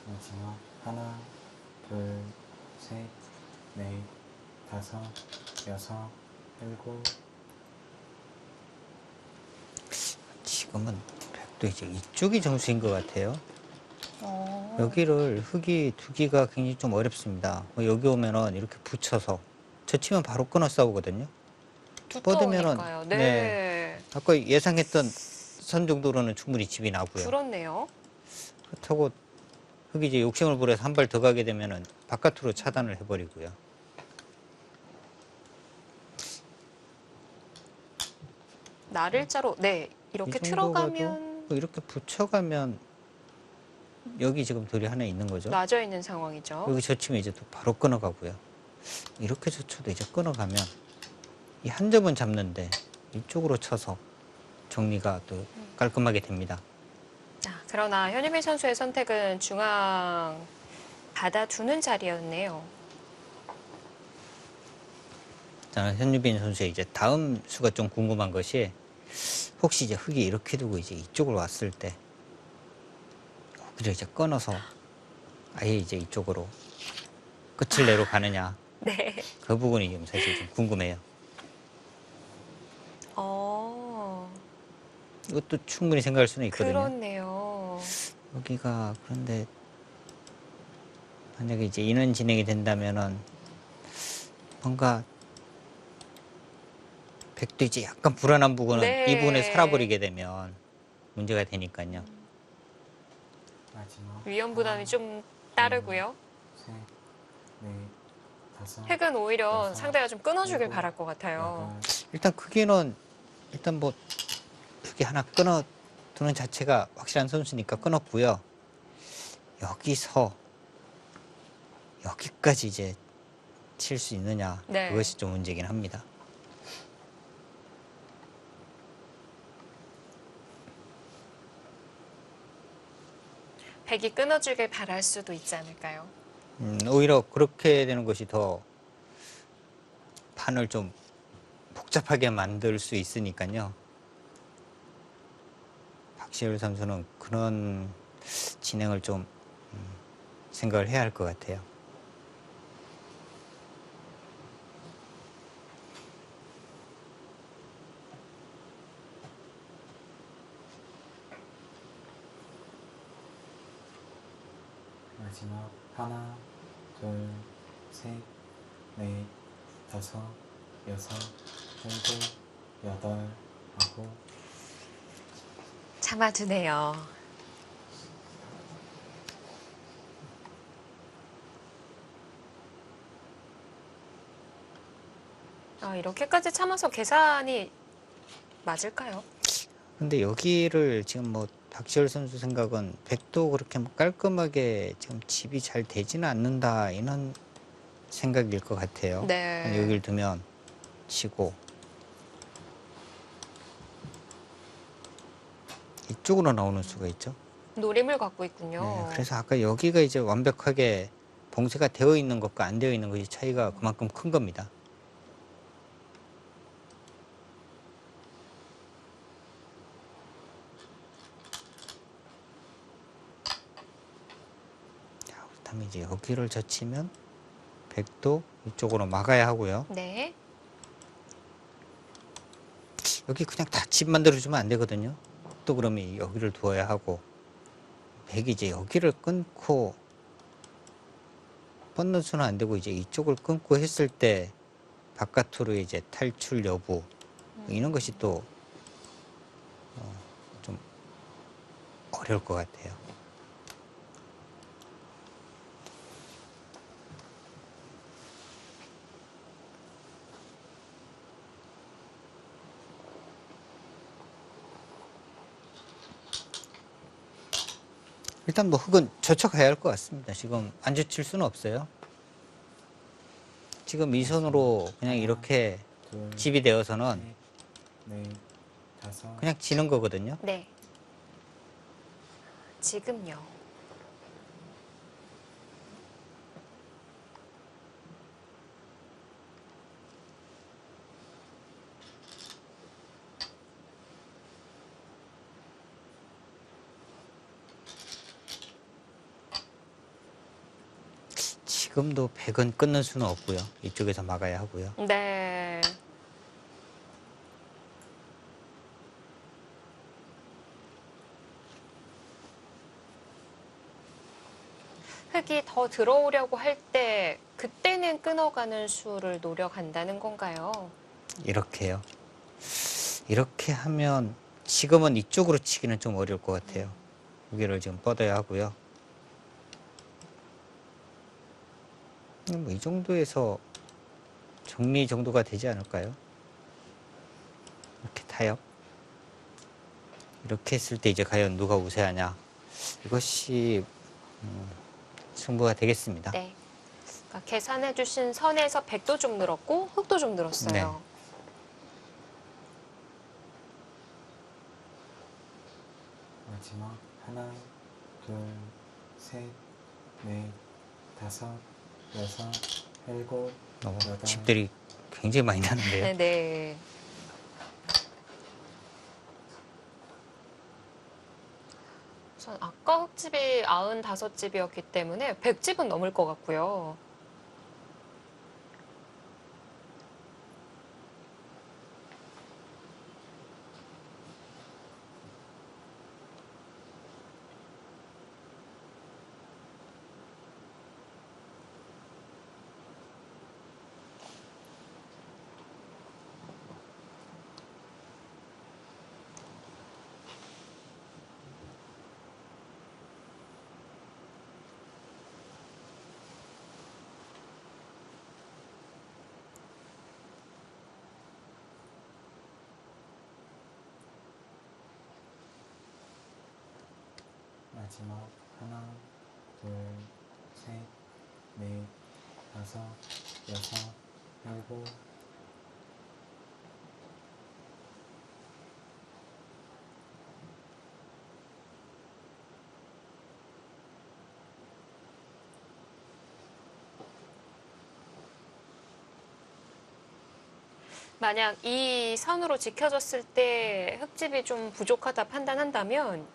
[SPEAKER 3] 마지막 하나, 둘, 셋, 넷, 다섯, 여섯, 일곱.
[SPEAKER 2] 지금은 또 이제 이쪽이 정수인 것 같아요.
[SPEAKER 1] 어.
[SPEAKER 2] 여기를 흙이 두기가 굉장히 좀 어렵습니다. 뭐 여기 오면은 이렇게 붙여서 젖히면 바로 끊어 싸우거든요.
[SPEAKER 1] 두꺼우니까요. 네.
[SPEAKER 2] 네. 아까 예상했던 선 정도로는 충분히 집이 나고요.
[SPEAKER 1] 그렇네요.
[SPEAKER 2] 그렇다고 흙이 이제 욕심을 부려서 한 발 더 가게 되면은 바깥으로 차단을 해버리고요.
[SPEAKER 1] 나를자로 네 이렇게
[SPEAKER 2] 이 정도가도
[SPEAKER 1] 틀어가면
[SPEAKER 2] 뭐 이렇게 붙여가면 여기 지금 돌이 하나 있는 거죠.
[SPEAKER 1] 놔져 있는 상황이죠.
[SPEAKER 2] 여기 젖히면 이제 또 바로 끊어가고요. 이렇게 젖혀도 이제 끊어가면 이 한 점은 잡는데 이쪽으로 쳐서 정리가 또 깔끔하게 됩니다.
[SPEAKER 1] 그러나 현유빈 선수의 선택은 중앙 받아두는 자리였네요.
[SPEAKER 2] 자, 현유빈 선수의 이제 다음 수가 좀 궁금한 것이 혹시 이제 흙이 이렇게 두고 이제 이쪽으로 왔을 때 여기를 이제 끊어서 아예 이제 이쪽으로 끝을 내로 가느냐
[SPEAKER 1] 네.
[SPEAKER 2] 그 부분이 좀 사실 좀 궁금해요. 이것도 충분히 생각할 수는 있거든요.
[SPEAKER 1] 그렇네요.
[SPEAKER 2] 여기가 그런데 만약에 이제 인원 진행이 된다면은 뭔가 백도 이제 약간 불안한 부분은
[SPEAKER 1] 네.
[SPEAKER 2] 이 부분에 살아버리게 되면 문제가 되니까요.
[SPEAKER 3] 마지막
[SPEAKER 1] 위험 부담이
[SPEAKER 3] 하나,
[SPEAKER 1] 좀 따르고요.
[SPEAKER 3] 셋, 넷, 다섯.
[SPEAKER 1] 획은 오히려
[SPEAKER 3] 여섯,
[SPEAKER 1] 상대가 좀 끊어주길
[SPEAKER 3] 일곱,
[SPEAKER 1] 바랄 것 같아요.
[SPEAKER 3] 여덟.
[SPEAKER 2] 일단 크기는 일단 뭐 크게 하나 끊어 두는 자체가 확실한 선수니까 끊었고요. 여기서 여기까지 이제 칠 수 있느냐
[SPEAKER 1] 네.
[SPEAKER 2] 그것이 좀 문제긴 합니다.
[SPEAKER 1] 백이 끊어주길 바랄 수도 있지 않을까요?
[SPEAKER 2] 오히려 그렇게 되는 것이 더 판을 좀 복잡하게 만들 수 있으니까요. 박시열 선수는 그런 진행을 좀 생각을 해야 할 것 같아요.
[SPEAKER 3] 마지막 하나, 둘, 셋, 넷, 다섯, 여섯, 일곱, 여덟, 아홉.
[SPEAKER 1] 참아두네요. 아, 이렇게까지 참아서 계산이 맞을까요?
[SPEAKER 2] 근데 여기를 지금 뭐 박시열 선수 생각은 백도 그렇게 뭐 깔끔하게 지금 집이 잘 되지는 않는다 이런 생각일 것 같아요.
[SPEAKER 1] 네.
[SPEAKER 2] 여기를 두면 치고 이쪽으로 나오는 수가 있죠.
[SPEAKER 1] 노림을 갖고 있군요.
[SPEAKER 2] 네, 그래서 아까 여기가 이제 완벽하게 봉쇄가 되어 있는 것과 안 되어 있는 것이 차이가 그만큼 큰 겁니다. 자, 그렇다면 이제 여기를 젖히면 백도 이쪽으로 막아야 하고요.
[SPEAKER 1] 네.
[SPEAKER 2] 여기 그냥 다 집 만들어주면 안 되거든요. 또 그러면 여기를 두어야 하고 백이 이제 여기를 끊고 뻗는 수는 안 되고 이제 이쪽을 끊고 했을 때 바깥으로 이제 탈출 여부 이런 것이 또 좀 어려울 것 같아요. 일단 뭐 흙은 젖혀가야 할 것 같습니다. 지금 안 젖힐 수는 없어요. 지금 이 손으로 그냥 이렇게
[SPEAKER 3] 둘,
[SPEAKER 2] 집이 되어서는
[SPEAKER 3] 셋, 넷, 다섯.
[SPEAKER 2] 그냥 지는 거거든요.
[SPEAKER 1] 네. 지금요.
[SPEAKER 2] 지금도 백은 끊는 수는 없고요. 이쪽에서 막아야 하고요.
[SPEAKER 1] 네. 흙이 더 들어오려고 할 때 그때는 끊어가는 수를 노려간다는 건가요?
[SPEAKER 2] 이렇게요. 이렇게 하면 지금은 이쪽으로 치기는 좀 어려울 것 같아요. 여기를 지금 뻗어야 하고요. 뭐 이 정도에서 정리 정도가 되지 않을까요? 이렇게 타협. 이렇게 했을 때 이제 과연 누가 우세하냐. 이것이 승부가 되겠습니다.
[SPEAKER 1] 네. 그러니까 계산해주신 선에서 백도 좀 늘었고 흙도 좀 늘었어요.
[SPEAKER 2] 네.
[SPEAKER 3] 마지막 하나, 둘, 셋, 넷, 다섯, 여섯, 일곱, 여덟.
[SPEAKER 2] 집들이 굉장히 많이 나는데요.
[SPEAKER 1] 네, 네. 우선 아까 흙집이 95집이었기 때문에 100집은 넘을 것 같고요.
[SPEAKER 3] 마지막 하나, 둘, 셋, 넷, 다섯, 여섯, 일곱.
[SPEAKER 1] 만약 이 선으로 지켜졌을 때 흙집이 좀 부족하다 판단한다면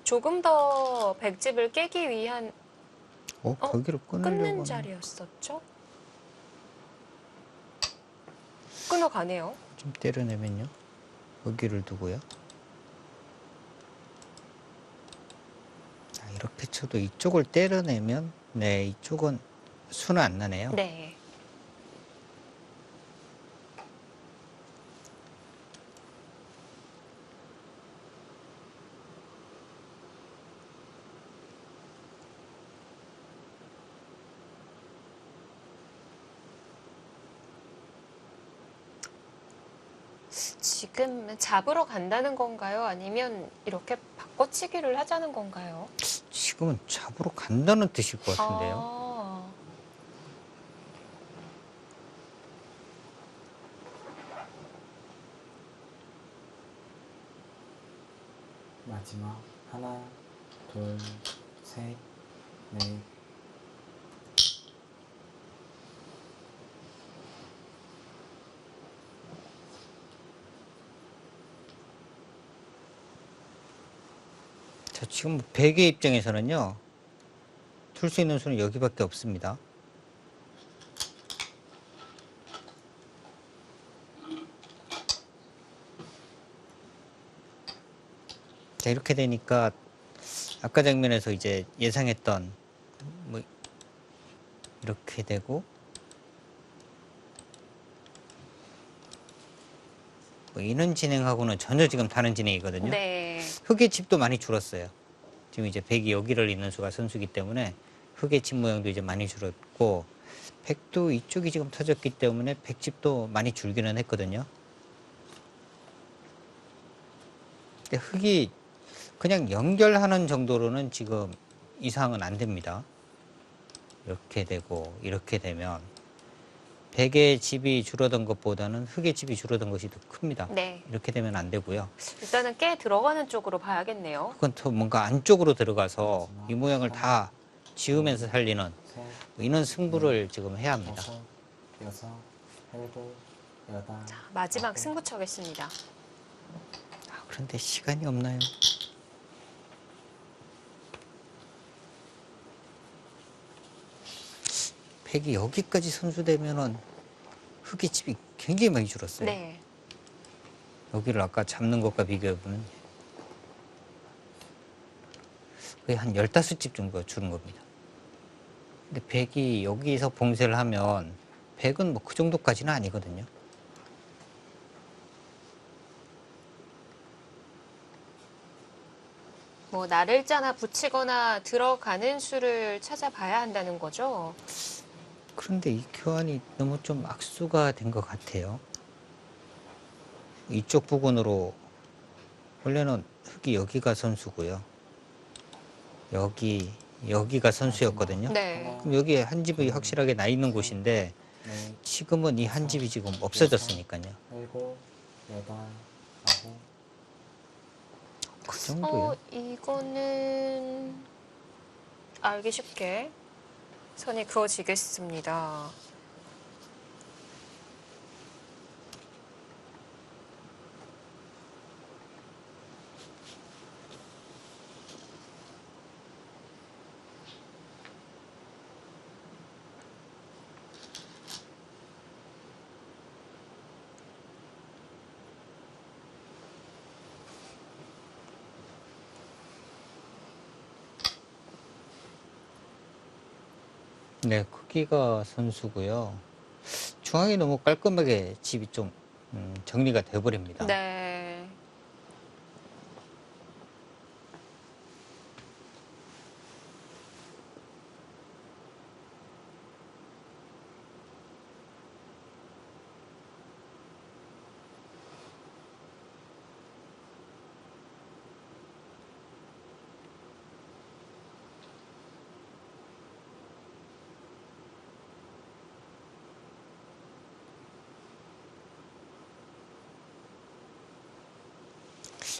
[SPEAKER 1] 조금 더 백집을 깨기 위한
[SPEAKER 2] 거기를 끊으려고
[SPEAKER 1] 끊는
[SPEAKER 2] 하는.
[SPEAKER 1] 자리였었죠? 끊어가네요.
[SPEAKER 2] 좀 때려내면요. 여기를 두고요. 자, 이렇게 쳐도 이쪽을 때려내면 네, 이쪽은 수는 안 나네요.
[SPEAKER 1] 네. 지금 잡으러 간다는 건가요? 아니면 이렇게 바꿔치기를 하자는 건가요?
[SPEAKER 2] 지금은 잡으러 간다는 뜻일 것 같은데요.
[SPEAKER 1] 아,
[SPEAKER 3] 마지막 하나, 둘, 셋, 넷.
[SPEAKER 2] 자, 지금 백의 입장에서는요. 둘 수 있는 수는 여기밖에 없습니다. 자, 이렇게 되니까 아까 장면에서 이제 예상했던 뭐 이렇게 되고 뭐 이런 진행하고는 전혀 지금 다른 진행이거든요.
[SPEAKER 1] 네.
[SPEAKER 2] 흑의 칩도 많이 줄었어요. 지금 이제 백이 여기를 잇는 수가 선수기 때문에 흑의 칩 모양도 이제 많이 줄었고 백도 이쪽이 지금 터졌기 때문에 백집도 많이 줄기는 했거든요. 근데 흑이 그냥 연결하는 정도로는 지금 이상은 안 됩니다. 이렇게 되고 이렇게 되면 백의 집이 줄어든 것보다는 흑의 집이 줄어든 것이 더 큽니다.
[SPEAKER 1] 네.
[SPEAKER 2] 이렇게 되면 안 되고요.
[SPEAKER 1] 일단은 깨 들어가는 쪽으로 봐야겠네요.
[SPEAKER 2] 그건 더 뭔가 안쪽으로 들어가서 이 모양을 다 지우면서 살리는
[SPEAKER 3] 셋,
[SPEAKER 2] 이런 승부를 지금 해야 합니다.
[SPEAKER 3] 다섯, 여섯, 일곱, 여덟.
[SPEAKER 1] 마지막
[SPEAKER 3] 아홉.
[SPEAKER 1] 승부 쳐겠습니다.
[SPEAKER 2] 아, 그런데 시간이 없나요? 백이 여기까지 선수되면은 흑의 집이 굉장히 많이 줄었어요.
[SPEAKER 1] 네.
[SPEAKER 2] 여기를 아까 잡는 것과 비교해보면 거의 한 15집 정도 줄은 겁니다. 근데 백이 여기서 봉쇄를 하면 백은 뭐 그 정도까지는 아니거든요.
[SPEAKER 1] 뭐 나를자나 붙이거나 들어가는 수를 찾아봐야 한다는 거죠.
[SPEAKER 2] 그런데 이 교환이 너무 좀 악수가 된 것 같아요. 이쪽 부분으로 원래는 흑이 여기가 선수고요. 여기가 선수였거든요.
[SPEAKER 1] 네.
[SPEAKER 2] 그럼 여기에 한 집이 확실하게 나 있는 곳인데
[SPEAKER 3] 넷,
[SPEAKER 2] 지금은 이 한 집이 지금 없어졌으니까요.
[SPEAKER 3] 일곱, 여덟, 아홉.
[SPEAKER 2] 그 정도요.
[SPEAKER 1] 이거는 알기 쉽게 선이 그어지겠습니다.
[SPEAKER 2] 네, 크기가 선수고요. 중앙이 너무 깔끔하게 집이 좀 정리가 돼버립니다.
[SPEAKER 1] 네.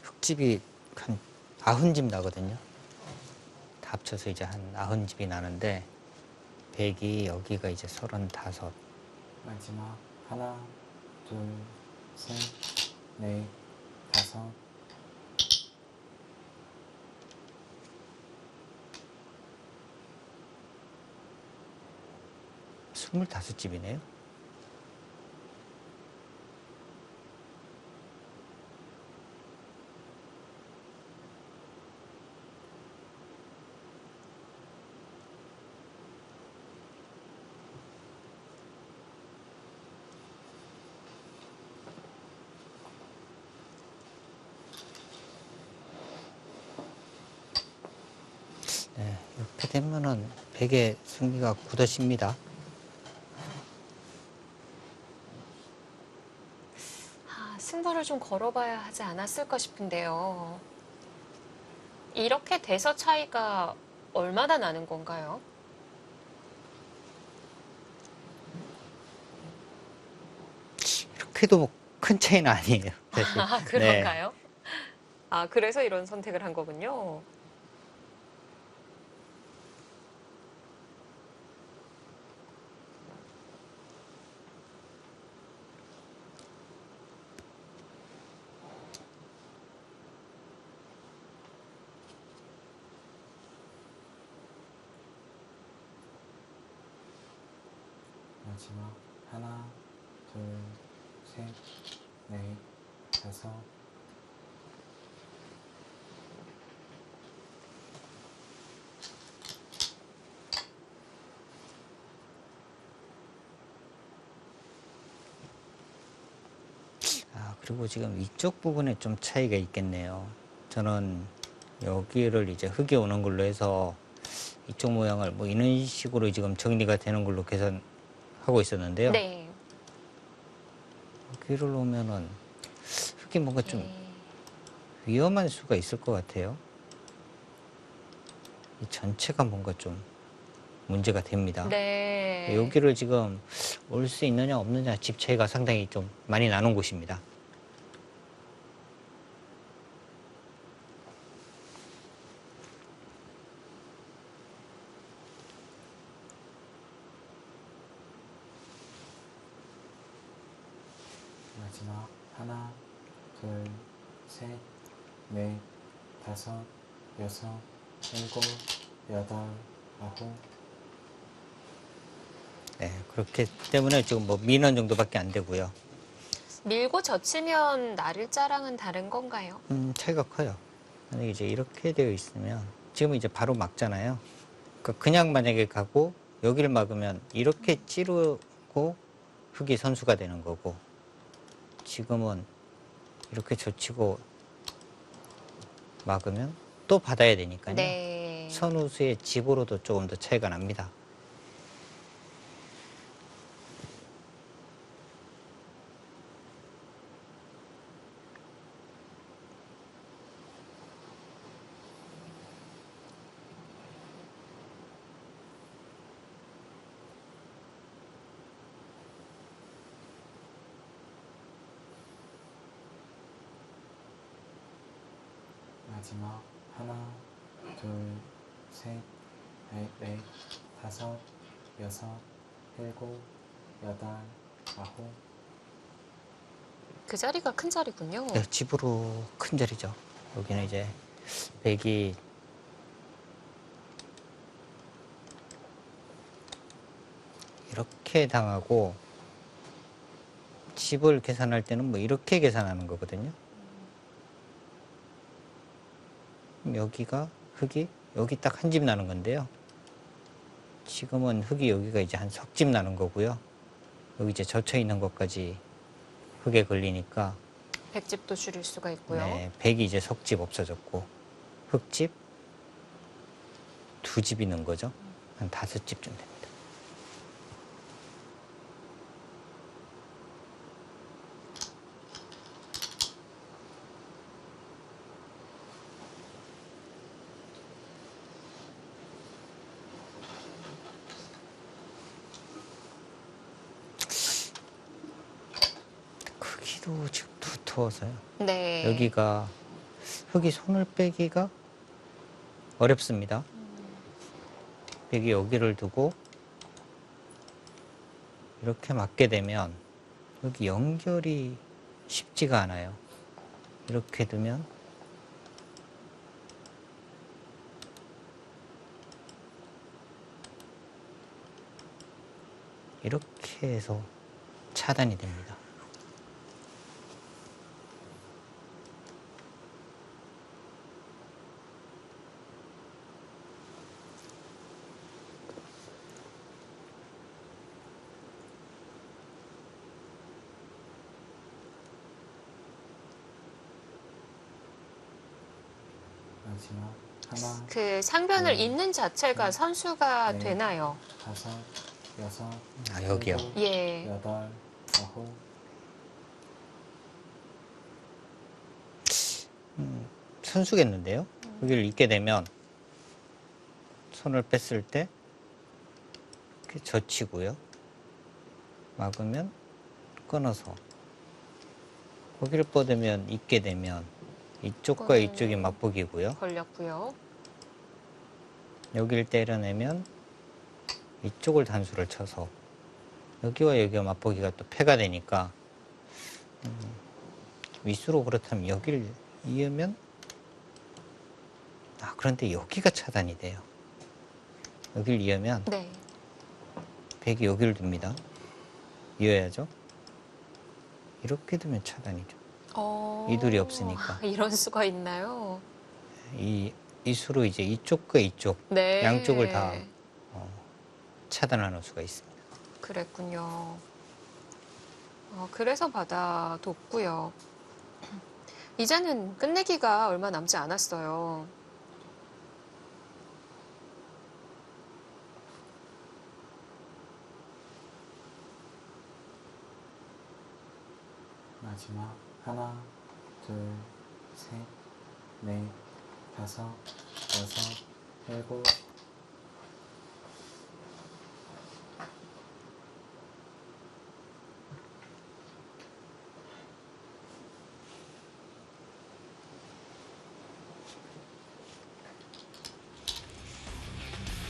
[SPEAKER 2] 흙집이 한 90집 나거든요. 다 합쳐서 이제 한 90집이 나는데 백이 여기가 이제 35.
[SPEAKER 3] 마지막 하나, 둘, 셋, 넷, 다섯.
[SPEAKER 2] 25집이네요. 네, 이렇게 되면은 백의 승리가 굳어집니다.
[SPEAKER 1] 승부를 좀 걸어봐야 하지 않았을까 싶은데요. 이렇게 돼서 차이가 얼마나 나는 건가요?
[SPEAKER 2] 이렇게도 뭐 큰 차이는 아니에요. 사실.
[SPEAKER 1] 아, 그런가요? 아, 그래서 이런 선택을 한 거군요.
[SPEAKER 3] 마지막 하나, 둘, 셋, 넷, 다섯.
[SPEAKER 2] 아, 그리고 지금 이쪽 부분에 좀 차이가 있겠네요. 저는 여기를 이제 흙이 오는 걸로 해서 이쪽 모양을 뭐 이런 식으로 지금 정리가 되는 걸로 계산하고 있었는데요.
[SPEAKER 1] 네.
[SPEAKER 2] 여기를 오면은 흙이 뭔가 좀
[SPEAKER 1] 예.
[SPEAKER 2] 위험할 수가 있을 것 같아요. 이 전체가 뭔가 좀 문제가 됩니다.
[SPEAKER 1] 네.
[SPEAKER 2] 여기를 지금 올 수 있느냐 없느냐 집 차이가 상당히 좀 많이 나는 곳입니다.
[SPEAKER 3] 마지막 하나, 둘, 셋, 넷, 다섯, 여섯, 일곱, 여덟, 아홉.
[SPEAKER 2] 네, 그렇기 때문에 지금 뭐 민원 정도밖에 안 되고요.
[SPEAKER 1] 밀고 젖히면 나를 자랑은 다른 건가요?
[SPEAKER 2] 차이가 커요. 만약에 이제 이렇게 되어 있으면 지금은 이제 바로 막잖아요. 그러니까 그냥 만약에 가고 여기를 막으면 이렇게 찌르고 흙이 선수가 되는 거고, 지금은 이렇게 젖히고 막으면 또 받아야 되니까요.
[SPEAKER 1] 네.
[SPEAKER 2] 선우수의 집으로도 조금 더 차이가 납니다.
[SPEAKER 3] 마지막 하나, 둘, 셋, 넷, 다섯, 여섯, 일곱, 여덟, 아홉.
[SPEAKER 1] 그 자리가 큰 자리군요.
[SPEAKER 2] 네, 집으로 큰 자리죠. 여기는 이제 백이 이렇게 당하고, 집을 계산할 때는 뭐 이렇게 계산하는 거거든요. 그럼 여기가 흙이 여기 딱 한 집 나는 건데요. 지금은 흙이 여기가 이제 한 석 집 나는 거고요. 여기 이제 젖혀 있는 것까지 흙에 걸리니까,
[SPEAKER 1] 백집도 줄일 수가 있고요.
[SPEAKER 2] 네, 백이 이제 석집 없어졌고 흙집 두 집 있는 거죠. 한 다섯 집쯤 됩니다. 크기도 지금 두터워서요.
[SPEAKER 1] 네.
[SPEAKER 2] 여기가 흙이 손을 빼기가 어렵습니다. 백이 여기를 두고 이렇게 맞게 되면 여기 연결이 쉽지가 않아요. 이렇게 두면 이렇게 해서 차단이 됩니다.
[SPEAKER 3] 마지막 하나,
[SPEAKER 1] 그 상변을
[SPEAKER 3] 네.
[SPEAKER 1] 잇는 자체가 선수가
[SPEAKER 3] 네.
[SPEAKER 1] 되나요?
[SPEAKER 3] 다섯, 여섯,
[SPEAKER 2] 아, 여기요?
[SPEAKER 3] 일곱,
[SPEAKER 1] 예.
[SPEAKER 3] 여덟, 아홉.
[SPEAKER 2] 선수겠는데요. 여기를 잇게 되면 손을 뺐을 때 이렇게 젖히고요. 막으면 끊어서 고기를 뻗으면 잇게 되면 이쪽과 이쪽이 맞보기고요.
[SPEAKER 1] 걸렸고요.
[SPEAKER 2] 여기를 때려내면 이쪽을 단수를 쳐서 여기와 여기가 맞보기가 또 패가 되니까 윗수로 그렇다면 여기를 이으면 그런데 여기가 차단이 돼요. 여기를 이으면
[SPEAKER 1] 네.
[SPEAKER 2] 백이 여기를 둡니다. 이어야죠. 이렇게 두면 차단이죠. 이둘이 없으니까.
[SPEAKER 1] 이런 수가 있나요?
[SPEAKER 2] 이 수로 이제 이쪽과 이쪽
[SPEAKER 1] 네.
[SPEAKER 2] 양쪽을 다 차단하는 수가 있습니다.
[SPEAKER 1] 그랬군요. 그래서 받아뒀고요. 이제는 끝내기가 얼마 남지 않았어요.
[SPEAKER 3] 마지막 하나, 둘, 셋, 넷, 다섯, 여섯, 일곱.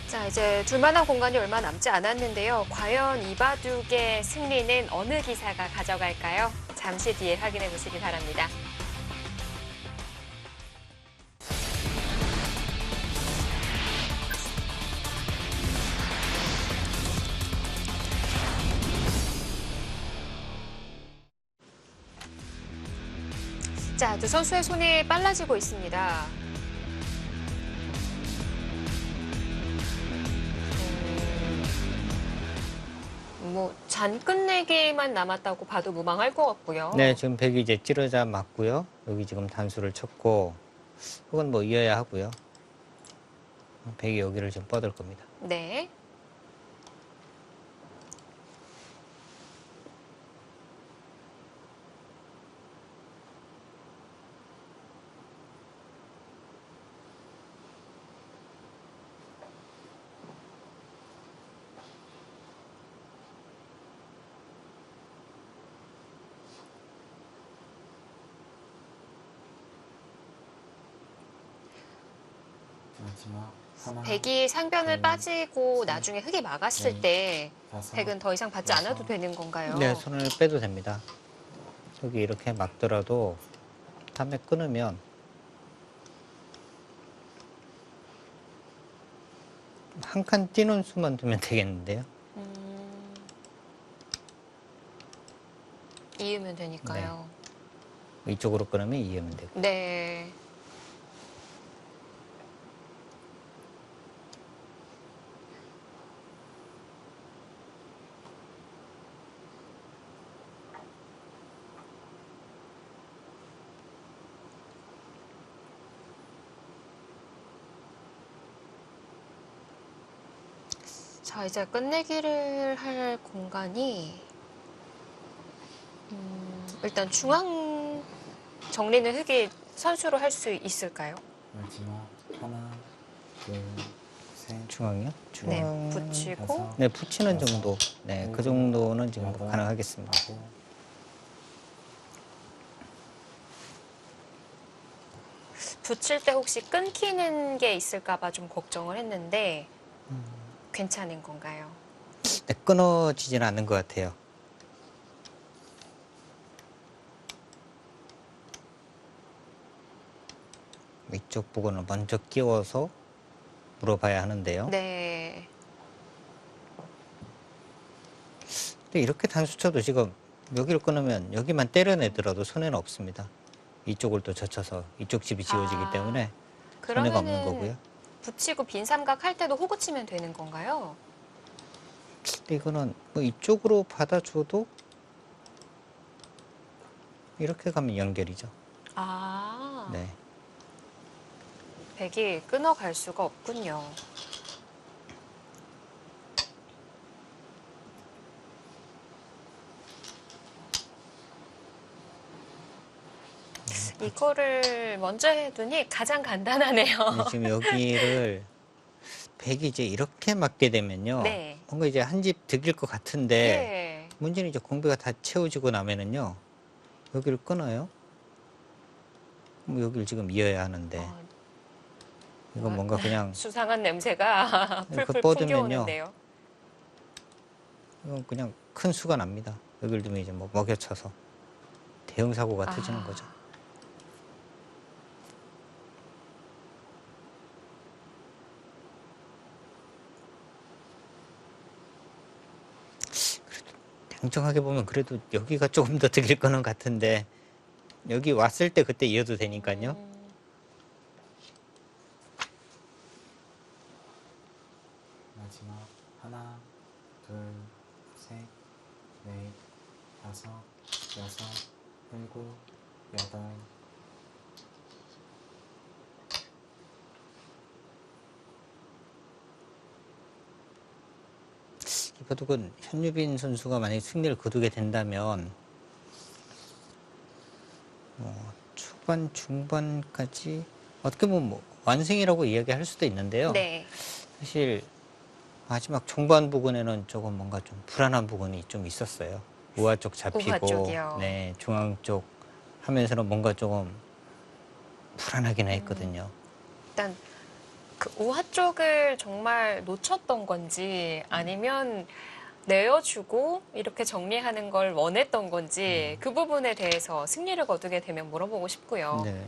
[SPEAKER 1] 자, 이제 둘만한 공간이 얼마 남지 않았는데요. 과연 이 바둑의 승리는 어느 기사가 가져갈까요? 잠시 뒤에 확인해 보시기 바랍니다. 자, 두 선수의 손이 빨라지고 있습니다. 잔 끝내기만 남았다고 봐도 무방할 것 같고요.
[SPEAKER 2] 네, 지금 백이 이제 찌르자 맞고요. 여기 지금 단수를 쳤고, 혹은 뭐 이어야 하고요. 백이 여기를 좀 뻗을 겁니다.
[SPEAKER 1] 네.
[SPEAKER 3] 마지막 하나,
[SPEAKER 1] 백이 상변을 빠지고 나중에 흙이 막았을
[SPEAKER 3] 네.
[SPEAKER 1] 때
[SPEAKER 3] 다섯,
[SPEAKER 1] 백은 더 이상 받지
[SPEAKER 3] 여섯,
[SPEAKER 1] 않아도 되는 건가요?
[SPEAKER 2] 네, 손을 빼도 됩니다. 여기 이렇게 막더라도 다음에 끊으면 한 칸 띄는 수만 두면 되겠는데요.
[SPEAKER 1] 이으면 되니까요.
[SPEAKER 2] 이쪽으로 끊으면 이으면 되고.
[SPEAKER 1] 네. 자, 이제 끝내기를 할 공간이 일단 중앙 정리는 흙이 선수로 할 수 있을까요?
[SPEAKER 3] 마지막 하나, 둘, 셋,
[SPEAKER 2] 중앙이요?
[SPEAKER 1] 네,
[SPEAKER 2] 중앙.
[SPEAKER 1] 붙이고
[SPEAKER 3] 다섯,
[SPEAKER 2] 네, 붙이는 정도. 네, 그 정도는 지금
[SPEAKER 3] 여덟,
[SPEAKER 2] 가능하겠습니다.
[SPEAKER 3] 아홉.
[SPEAKER 1] 붙일 때 혹시 끊기는 게 있을까봐 좀 걱정을 했는데 괜찮은 건가요?
[SPEAKER 2] 네, 끊어지지는 않는 것 같아요. 이쪽 부분을 먼저 끼워서 물어봐야 하는데요.
[SPEAKER 1] 네.
[SPEAKER 2] 근데 이렇게 단수 쳐도 지금 여기를 끊으면 여기만 때려내더라도 손해는 없습니다. 이쪽을 또 젖혀서 이쪽 집이 지워지기
[SPEAKER 1] 아,
[SPEAKER 2] 때문에 손해가 없는 거고요.
[SPEAKER 1] 그러면은 붙이고 빈 삼각 할 때도 호구 치면 되는 건가요?
[SPEAKER 2] 근데 이거는 뭐 이쪽으로 받아줘도 이렇게 가면 연결이죠.
[SPEAKER 1] 아,
[SPEAKER 2] 네.
[SPEAKER 1] 백이 끊어갈 수가 없군요. 이거를 먼저 해두니 가장 간단하네요.
[SPEAKER 2] 네, 지금 여기를 백이 이제 이렇게 맞게 되면요.
[SPEAKER 1] 네.
[SPEAKER 2] 뭔가 이제 한 집 득일 것 같은데
[SPEAKER 1] 예.
[SPEAKER 2] 문제는 이제 공배가 다 채워지고 나면은요. 여기를 끊어요. 그럼 여기를 지금 이어야 하는데 이건 뭔가 그냥
[SPEAKER 1] 수상한 냄새가
[SPEAKER 2] 이렇게
[SPEAKER 1] 풀풀
[SPEAKER 2] 뻗으면요.
[SPEAKER 1] 풍겨오는데요.
[SPEAKER 2] 이건 그냥 큰 수가 납니다. 여기를 두면 이제 뭐 먹여쳐서 대형 사고가 터지는 거죠. 냉정하게 보면 그래도 여기가 조금 더 득일 거는 같은데 여기 왔을 때 그때 이어도 되니까요.
[SPEAKER 3] 마지막 하나, 둘, 셋, 넷, 다섯, 여섯, 일곱, 여덟.
[SPEAKER 2] 이 바둑은 현유빈 선수가 만약에 승리를 거두게 된다면 초반, 중반까지 어떻게 보면 뭐 완승이라고 이야기할 수도 있는데요.
[SPEAKER 1] 네.
[SPEAKER 2] 사실 마지막 중반 부분에는 조금 뭔가 좀 불안한 부분이 좀 있었어요. 우하 쪽 잡히고,
[SPEAKER 1] 우하 쪽이요.
[SPEAKER 2] 네, 중앙 쪽 하면서는 뭔가 조금 불안하긴 했거든요.
[SPEAKER 1] 일단 그 우하 쪽을 정말 놓쳤던 건지 아니면 내어주고 이렇게 정리하는 걸 원했던 건지 그 부분에 대해서 승리를 거두게 되면 물어보고 싶고요.
[SPEAKER 2] 네.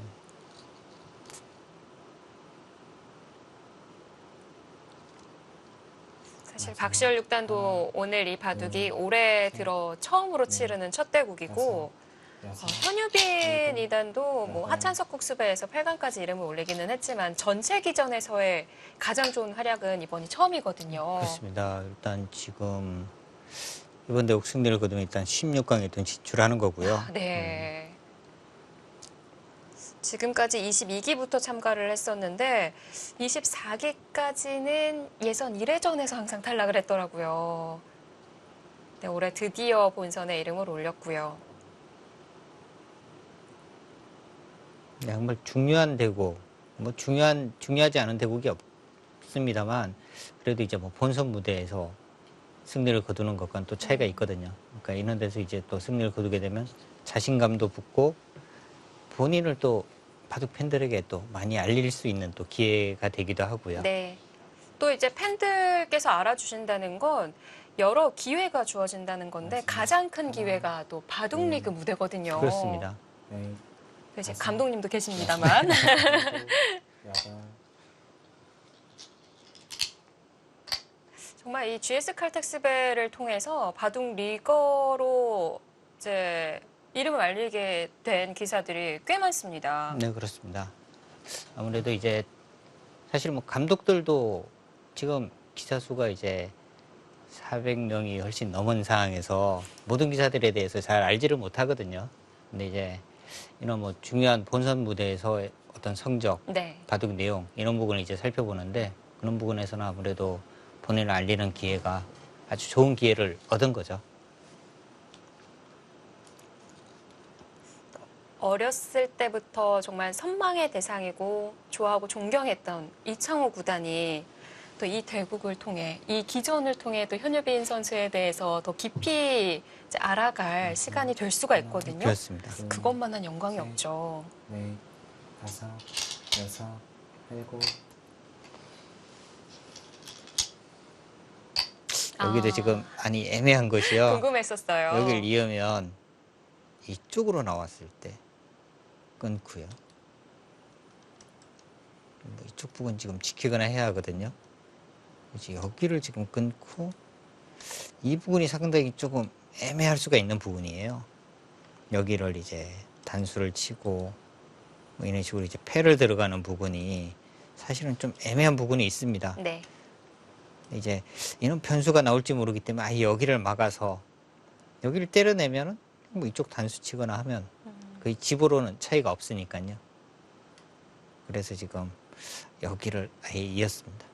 [SPEAKER 1] 사실 박시열 육단도 오늘 이 바둑이 올해 들어 처음으로 치르는 첫 대국이고 현유빈 이단도 뭐 하찬석 국수배에서 8강까지 이름을 올리기는 했지만 전체 기전에서의 가장 좋은 활약은 이번이 처음이거든요.
[SPEAKER 2] 그렇습니다. 일단 지금 이번 대국 승리를 거두면 일단 16강에 일단 진출하는 거고요.
[SPEAKER 1] 네. 지금까지 22기부터 참가를 했었는데 24기까지는 예선 1회전에서 항상 탈락을 했더라고요. 네, 올해 드디어 본선에 이름을 올렸고요.
[SPEAKER 2] 네, 정말 중요한 대국, 뭐 중요하지 않은 대국이 없습니다만 그래도 이제 뭐 본선 무대에서 승리를 거두는 것과는 또 차이가 있거든요. 그러니까 이런 데서 이제 또 승리를 거두게 되면 자신감도 붙고 본인을 또 바둑 팬들에게 또 많이 알릴 수 있는 또 기회가 되기도 하고요.
[SPEAKER 1] 네. 또 이제 팬들께서 알아주신다는 건 여러 기회가 주어진다는 건데
[SPEAKER 3] 맞습니다.
[SPEAKER 1] 가장 큰 기회가 또 바둑 리그 무대거든요.
[SPEAKER 2] 그렇습니다.
[SPEAKER 3] 네,
[SPEAKER 1] 이제
[SPEAKER 3] 다섯,
[SPEAKER 1] 감독님도 계십니다만.
[SPEAKER 3] 여덟.
[SPEAKER 1] 정말 이 GS 칼텍스배를 통해서 바둑 리거로 이제 이름을 알리게 된 기사들이 꽤 많습니다.
[SPEAKER 2] 네, 그렇습니다. 아무래도 이제 사실 뭐 감독들도 지금 기사 수가 이제 400명이 훨씬 넘은 상황에서 모든 기사들에 대해서 잘 알지를 못하거든요. 근데 이제 이런 뭐 중요한 본선 무대에서 어떤 성적,
[SPEAKER 1] 네.
[SPEAKER 2] 바둑 내용 이런 부분을 이제 살펴보는데 그런 부분에서는 아무래도 본인을 알리는 기회가 아주 좋은 기회를 얻은 거죠.
[SPEAKER 1] 어렸을 때부터 정말 선망의 대상이고 좋아하고 존경했던 이창호 구단이 또 이 대국을 통해 이 기전을 통해 또 현유빈 선수에 대해서 더 깊이 이제 알아갈 시간이 될 수가 있거든요.
[SPEAKER 2] 그렇습니다.
[SPEAKER 1] 그것만한 영광이 없죠.
[SPEAKER 3] 넷, 다섯, 여섯, 일곱.
[SPEAKER 2] 여기도 지금 많이 애매한 것이요.
[SPEAKER 1] 궁금했었어요.
[SPEAKER 2] 여기를 이으면 이쪽으로 나왔을 때 끊고요. 뭐 이쪽 부분 지금 지키거나 해야 하거든요. 이제 여기를 지금 끊고 이 부분이 상당히 조금 애매할 수가 있는 부분이에요. 여기를 이제 단수를 치고 뭐 이런 식으로 이제 패를 들어가는 부분이 사실은 좀 애매한 부분이 있습니다.
[SPEAKER 1] 네.
[SPEAKER 2] 이제 이런 변수가 나올지 모르기 때문에 아예 여기를 막아서 여기를 때려내면은 뭐 이쪽 단수 치거나 하면 거의 집으로는 차이가 없으니까요. 그래서 지금 여기를 아예 이었습니다.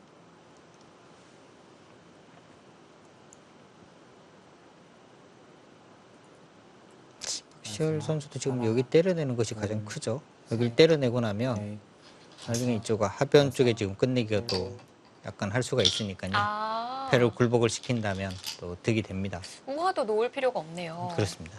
[SPEAKER 2] 박시열 선수도 지금 여기 때려내는 것이 가장 크죠. 여기를 때려내고 나면
[SPEAKER 3] 넷,
[SPEAKER 2] 나중에 이쪽 하변 쪽에 지금 끝내기가 또 약간 할 수가 있으니까요.
[SPEAKER 1] 아,
[SPEAKER 2] 패를 굴복을 시킨다면 또 득이 됩니다.
[SPEAKER 1] 우화도 놓을 필요가 없네요.
[SPEAKER 2] 그렇습니다.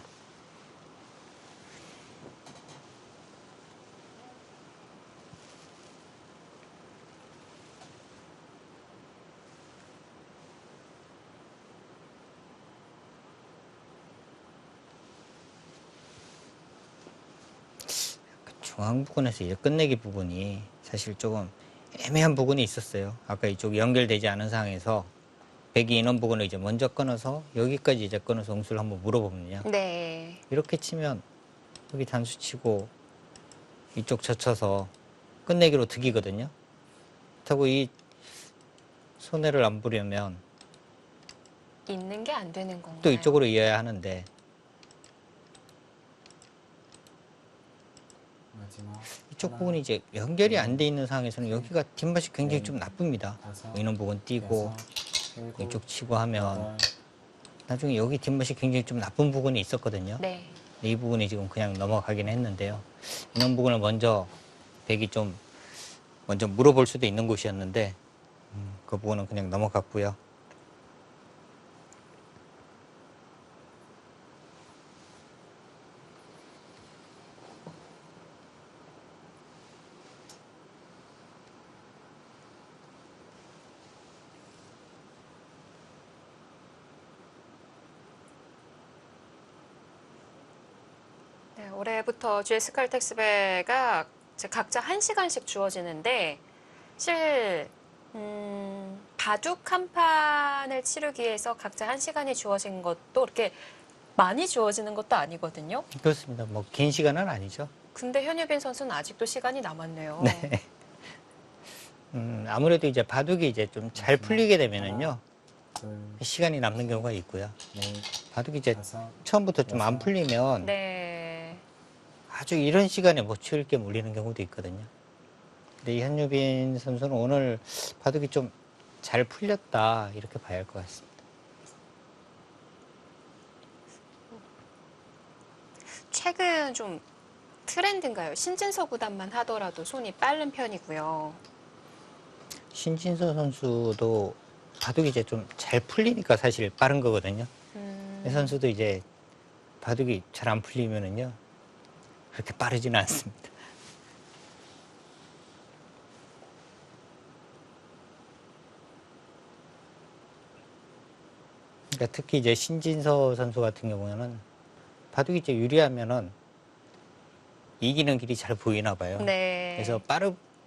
[SPEAKER 2] 중앙 부근에서 이제 끝내기 부분이 사실 조금 애매한 부분이 있었어요. 아까 이쪽 연결되지 않은 상황에서 백이 인원 부근을 이제 먼저 끊어서 여기까지 이제 끊어서 옹수를 한번 물어보면요.
[SPEAKER 1] 네.
[SPEAKER 2] 이렇게 치면 여기 단수 치고 이쪽 젖혀서 끝내기로 득이거든요. 그렇다고 이 손해를 안 보려면
[SPEAKER 1] 있는 게 안 되는 건가요?
[SPEAKER 2] 또 이쪽으로 이어야 하는데
[SPEAKER 3] 마지막
[SPEAKER 2] 이쪽
[SPEAKER 3] 하나,
[SPEAKER 2] 부분이 이제 연결이 안 돼 있는 상황에서는 여기가 뒷맛이 굉장히 좀 나쁩니다.
[SPEAKER 3] 다섯,
[SPEAKER 2] 인원 부분 띄고
[SPEAKER 3] 여섯, 일곱,
[SPEAKER 2] 이쪽 치고 하면
[SPEAKER 3] 여덟,
[SPEAKER 2] 나중에 여기 뒷맛이 굉장히 좀 나쁜 부분이 있었거든요.
[SPEAKER 1] 네.
[SPEAKER 2] 이 부분이 지금 그냥 넘어가긴 했는데요. 인원 부분을 먼저 백이 좀 먼저 물어볼 수도 있는 곳이었는데 그 부분은 그냥 넘어갔고요.
[SPEAKER 1] 네, 올해부터 GS 칼텍스배가 이제 각자 1시간씩 주어지는데 바둑 한 판을 치르기 위해서 각자 1시간이 주어진 것도 이렇게 많이 주어지는 것도 아니거든요.
[SPEAKER 2] 그렇습니다. 뭐 긴 시간은 아니죠.
[SPEAKER 1] 근데 현유빈 선수는 아직도 시간이 남았네요.
[SPEAKER 2] 네. 아무래도 이제 바둑이 이제 좀 잘 풀리게 되면은요
[SPEAKER 3] 둘,
[SPEAKER 2] 시간이 남는 경우가 있고요.
[SPEAKER 3] 넷,
[SPEAKER 2] 바둑이 이제
[SPEAKER 3] 다섯,
[SPEAKER 2] 처음부터 좀 안 풀리면
[SPEAKER 1] 네.
[SPEAKER 2] 아주 이런 시간에 못 치울 게 몰리는 경우도 있거든요. 근데 이 현유빈 선수는 오늘 바둑이 좀 잘 풀렸다 이렇게 봐야 할 것 같습니다.
[SPEAKER 1] 최근 좀 트렌드인가요? 신진서 구단만 하더라도 손이 빠른 편이고요.
[SPEAKER 2] 신진서 선수도 바둑이 이제 좀 잘 풀리니까 사실 빠른 거거든요. 이 선수도 이제 바둑이 잘 안 풀리면은요 그렇게 빠르지는 않습니다. 그러니까 특히 이제 신진서 선수 같은 경우에는 바둑이 이제 유리하면은 이기는 길이 잘 보이나 봐요.
[SPEAKER 1] 네.
[SPEAKER 2] 그래서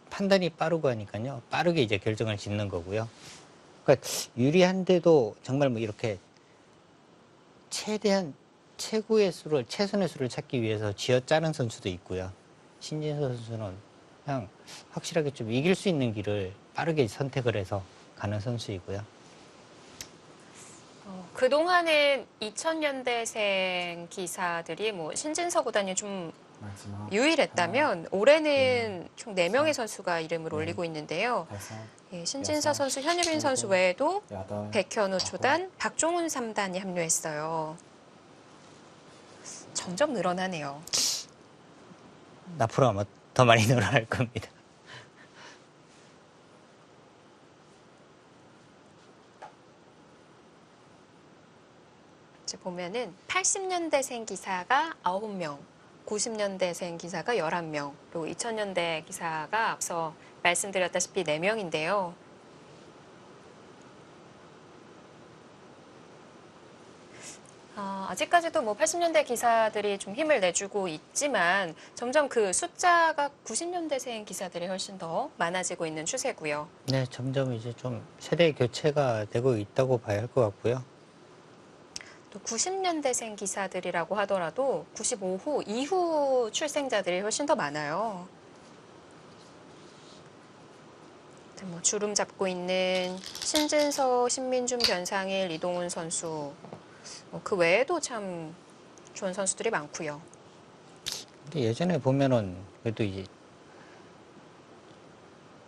[SPEAKER 2] 판단이 빠르고 하니까요. 빠르게 이제 결정을 짓는 거고요. 그러니까 유리한데도 정말 뭐 이렇게 최대한 최고의 수를, 최선의 수를 찾기 위해서 쥐어짜는 선수도 있고요. 신진서 선수는 그냥 확실하게 좀 이길 수 있는 길을 빠르게 선택을 해서 가는 선수이고요.
[SPEAKER 1] 그동안은 2000년대생 기사들이 뭐 신진서 구단이 좀
[SPEAKER 3] 마지막
[SPEAKER 1] 유일했다면 올해는 총 4명의 선수가 이름을 올리고 있는데요.
[SPEAKER 3] 다섯,
[SPEAKER 1] 예, 신진서
[SPEAKER 3] 여섯,
[SPEAKER 1] 선수, 현유빈
[SPEAKER 3] 일곱,
[SPEAKER 1] 선수 외에도
[SPEAKER 3] 여덟,
[SPEAKER 1] 백현우
[SPEAKER 3] 아홉,
[SPEAKER 1] 초단, 박종훈 3단이 합류했어요. 점점 늘어나네요.
[SPEAKER 2] 앞으로 아마 더 많이 늘어날 겁니다.
[SPEAKER 1] 이제 보면은 80년대생 기사가 9명, 90년대생 기사가 11명, 그리고 2000년대 기사가 앞서 말씀드렸다시피 4명인데요. 아직까지도 뭐 80년대 기사들이 좀 힘을 내주고 있지만 점점 그 숫자가 90년대생 기사들이 훨씬 더 많아지고 있는 추세고요.
[SPEAKER 2] 네, 점점 이제 좀 세대 교체가 되고 있다고 봐야 할 것 같고요.
[SPEAKER 1] 또 90년대생 기사들이라고 하더라도 95후 이후 출생자들이 훨씬 더 많아요. 뭐 주름 잡고 있는 신진서, 신민준, 변상일, 이동훈 선수 그 외에도 참 좋은 선수들이 많고요.
[SPEAKER 2] 근데 예전에 보면은 그래도 이제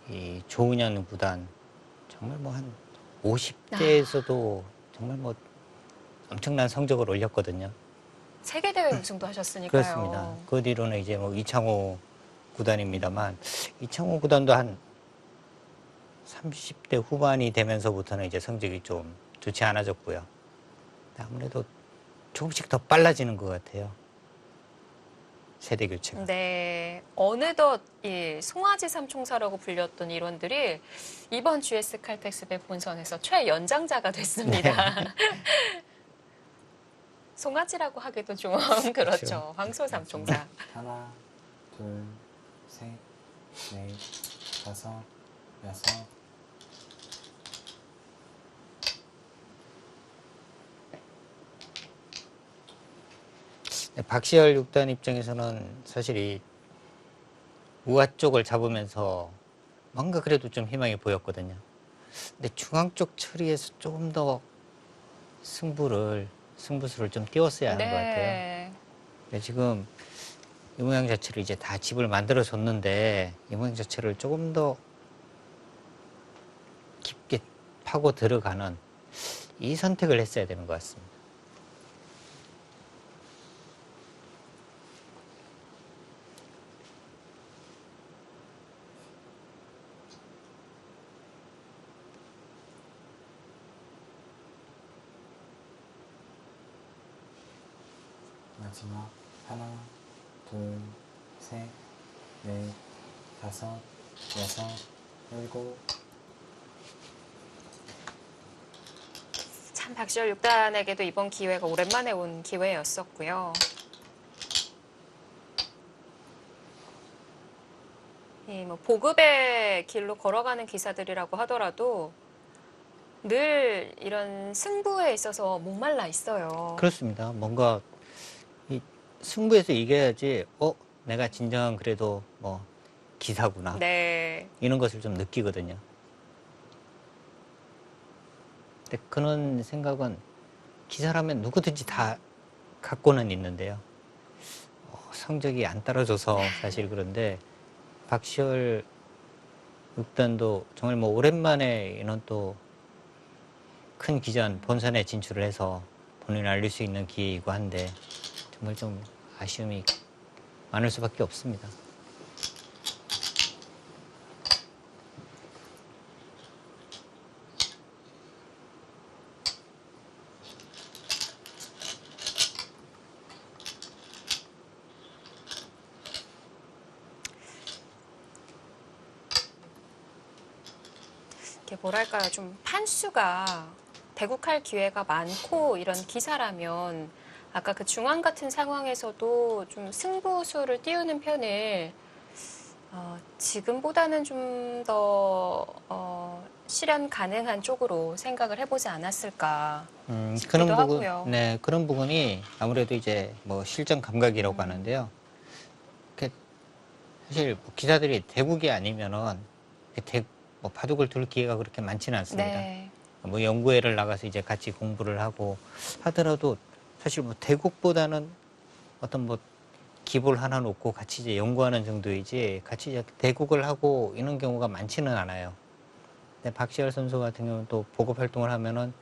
[SPEAKER 2] 이 조은현 구단 정말 뭐 한 50대에서도 정말 뭐 엄청난 성적을 올렸거든요.
[SPEAKER 1] 세계대회 우승도 하셨으니까요.
[SPEAKER 2] 그렇습니다. 그 뒤로는 이제 뭐 이창호 구단입니다만 이창호 구단도 한 30대 후반이 되면서부터는 이제 성적이 좀 좋지 않아졌고요. 아무래도 조금씩 더 빨라지는 것 같아요. 세대 교체가.
[SPEAKER 1] 네, 어느덧 이 송아지 삼총사라고 불렸던 일원들이 이번 GS 칼텍스배 본선에서 최연장자가 됐습니다.
[SPEAKER 2] 네.
[SPEAKER 1] 송아지라고 하기도 좀 그렇죠. 황소 삼총사.
[SPEAKER 3] 하나, 둘, 셋, 넷, 다섯, 여섯.
[SPEAKER 2] 박시열 6단 입장에서는 사실 이 우아 쪽을 잡으면서 뭔가 그래도 좀 희망이 보였거든요. 근데 중앙 쪽 처리에서 조금 더 승부수를 좀 띄웠어야 하는 것 같아요.
[SPEAKER 1] 네.
[SPEAKER 2] 근데 지금 이 모양 자체를 이제 다 집을 만들어 줬는데 이 모양 자체를 조금 더 깊게 파고 들어가는 이 선택을 했어야 되는 것 같습니다.
[SPEAKER 3] 마지막 하나, 둘, 셋, 넷, 다섯, 여섯, 일곱.
[SPEAKER 1] 참 박시열 6단에게도 이번 기회가 오랜만에 온 기회였었고요. 이 뭐 보급의 길로 걸어가는 기사들이라고 하더라도 늘 이런 승부에 있어서 목말라 있어요.
[SPEAKER 2] 그렇습니다. 뭔가 이 승부에서 이겨야지 내가 진정한 그래도 뭐 기사구나
[SPEAKER 1] 네.
[SPEAKER 2] 이런 것을 좀 느끼거든요. 근데 그런 생각은 기사라면 누구든지 다 갖고는 있는데요. 성적이 안 따라줘서 사실 그런데 박시열 6단도 정말 뭐 오랜만에 이런 또 큰 기전 본선에 진출을 해서 본인을 알릴 수 있는 기회이고 한데 정말 좀 아쉬움이 많을 수밖에 없습니다.
[SPEAKER 1] 이게 뭐랄까요, 좀 판수가 대국할 기회가 많고 이런 기사라면 아까 그 중앙 같은 상황에서도 좀 승부수를 띄우는 편을 지금보다는 좀 더 실현 가능한 쪽으로 생각을 해보지 않았을까 싶기도
[SPEAKER 2] 그런 부분,
[SPEAKER 1] 하고요.
[SPEAKER 2] 네, 그런 부분이 아무래도 이제 뭐 실전 감각이라고 하는데요. 사실 뭐 기사들이 대국이 아니면은 뭐 바둑을 둘 기회가 그렇게 많지는 않습니다.
[SPEAKER 1] 네.
[SPEAKER 2] 뭐 연구회를 나가서 이제 같이 공부를 하고 하더라도 사실 뭐 대국보다는 어떤 뭐 기볼 하나 놓고 같이 이제 연구하는 정도이지 같이 이제 대국을 하고 이런 경우가 많지는 않아요. 근데 박시열 선수 같은 경우는 또 보급 활동을 하면은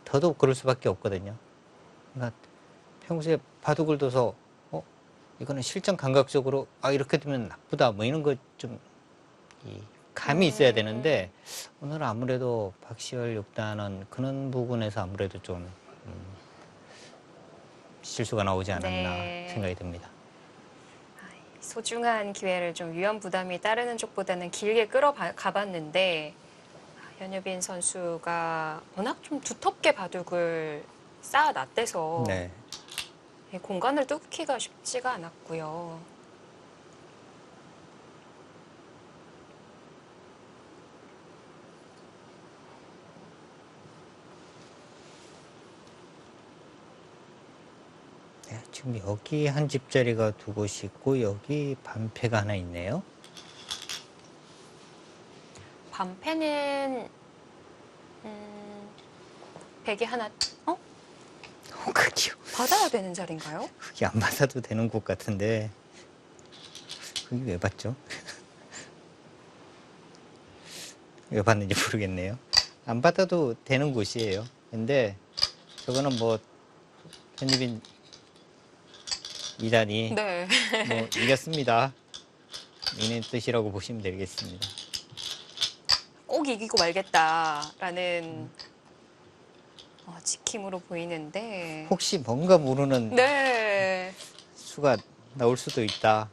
[SPEAKER 2] 더더욱 그럴 수밖에 없거든요. 그러니까 평소에 바둑을 둬서 이거는 실전 감각적으로 이렇게 되면 나쁘다 뭐 이런 거 좀 감이 있어야 되는데 오늘은 아무래도 박시열 6단은 그런 부분에서 아무래도 좀 실수가 나오지 않았나
[SPEAKER 1] 네.
[SPEAKER 2] 생각이 듭니다.
[SPEAKER 1] 소중한 기회를 좀 위험 부담이 따르는 쪽보다는 길게 끌어가봤는데 현유빈 선수가 워낙 좀 두텁게 바둑을 쌓아놨대서
[SPEAKER 2] 네.
[SPEAKER 1] 공간을 뚫기가 쉽지가 않았고요.
[SPEAKER 2] 네, 지금 여기 한 집자리가 두 곳이 있고 여기 반패가 하나 있네요.
[SPEAKER 1] 반패는 백이 하나
[SPEAKER 2] 그죠.
[SPEAKER 1] 받아야 되는 자리인가요?
[SPEAKER 2] 그게 안 받아도 되는 곳 같은데 그게 왜 받죠? 왜 받는지 모르겠네요. 안 받아도 되는 곳이에요. 근데 저거는 뭐 현유빈 2단이
[SPEAKER 1] 네.
[SPEAKER 2] 뭐 이겼습니다. 있는 뜻이라고 보시면 되겠습니다.
[SPEAKER 1] 꼭 이기고 말겠다라는 지킴으로 보이는데.
[SPEAKER 2] 혹시 뭔가 모르는
[SPEAKER 1] 네.
[SPEAKER 2] 수가 나올 수도 있다.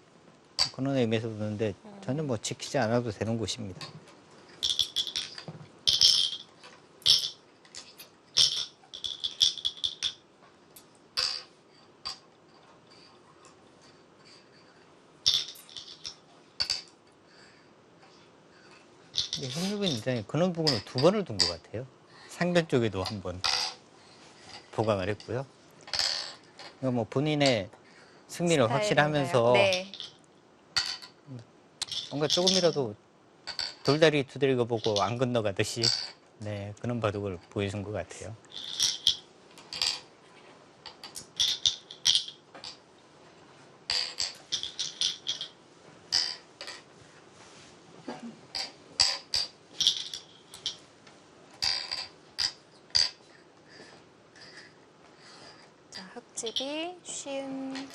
[SPEAKER 2] 그런 의미에서 보는데 전혀 뭐 지키지 않아도 되는 곳입니다. 근데 현유빈 일단은 그런 부분을 두 번을 둔 것 같아요. 상변 쪽에도 한 번 보강을 했고요. 이거 뭐 본인의 승리를 확실하면서
[SPEAKER 1] 네.
[SPEAKER 2] 뭔가 조금이라도 돌다리 두드리고 보고 안 건너가듯이 네, 그런 바둑을 보여준 것 같아요.
[SPEAKER 1] 자, 흑집이 쉬운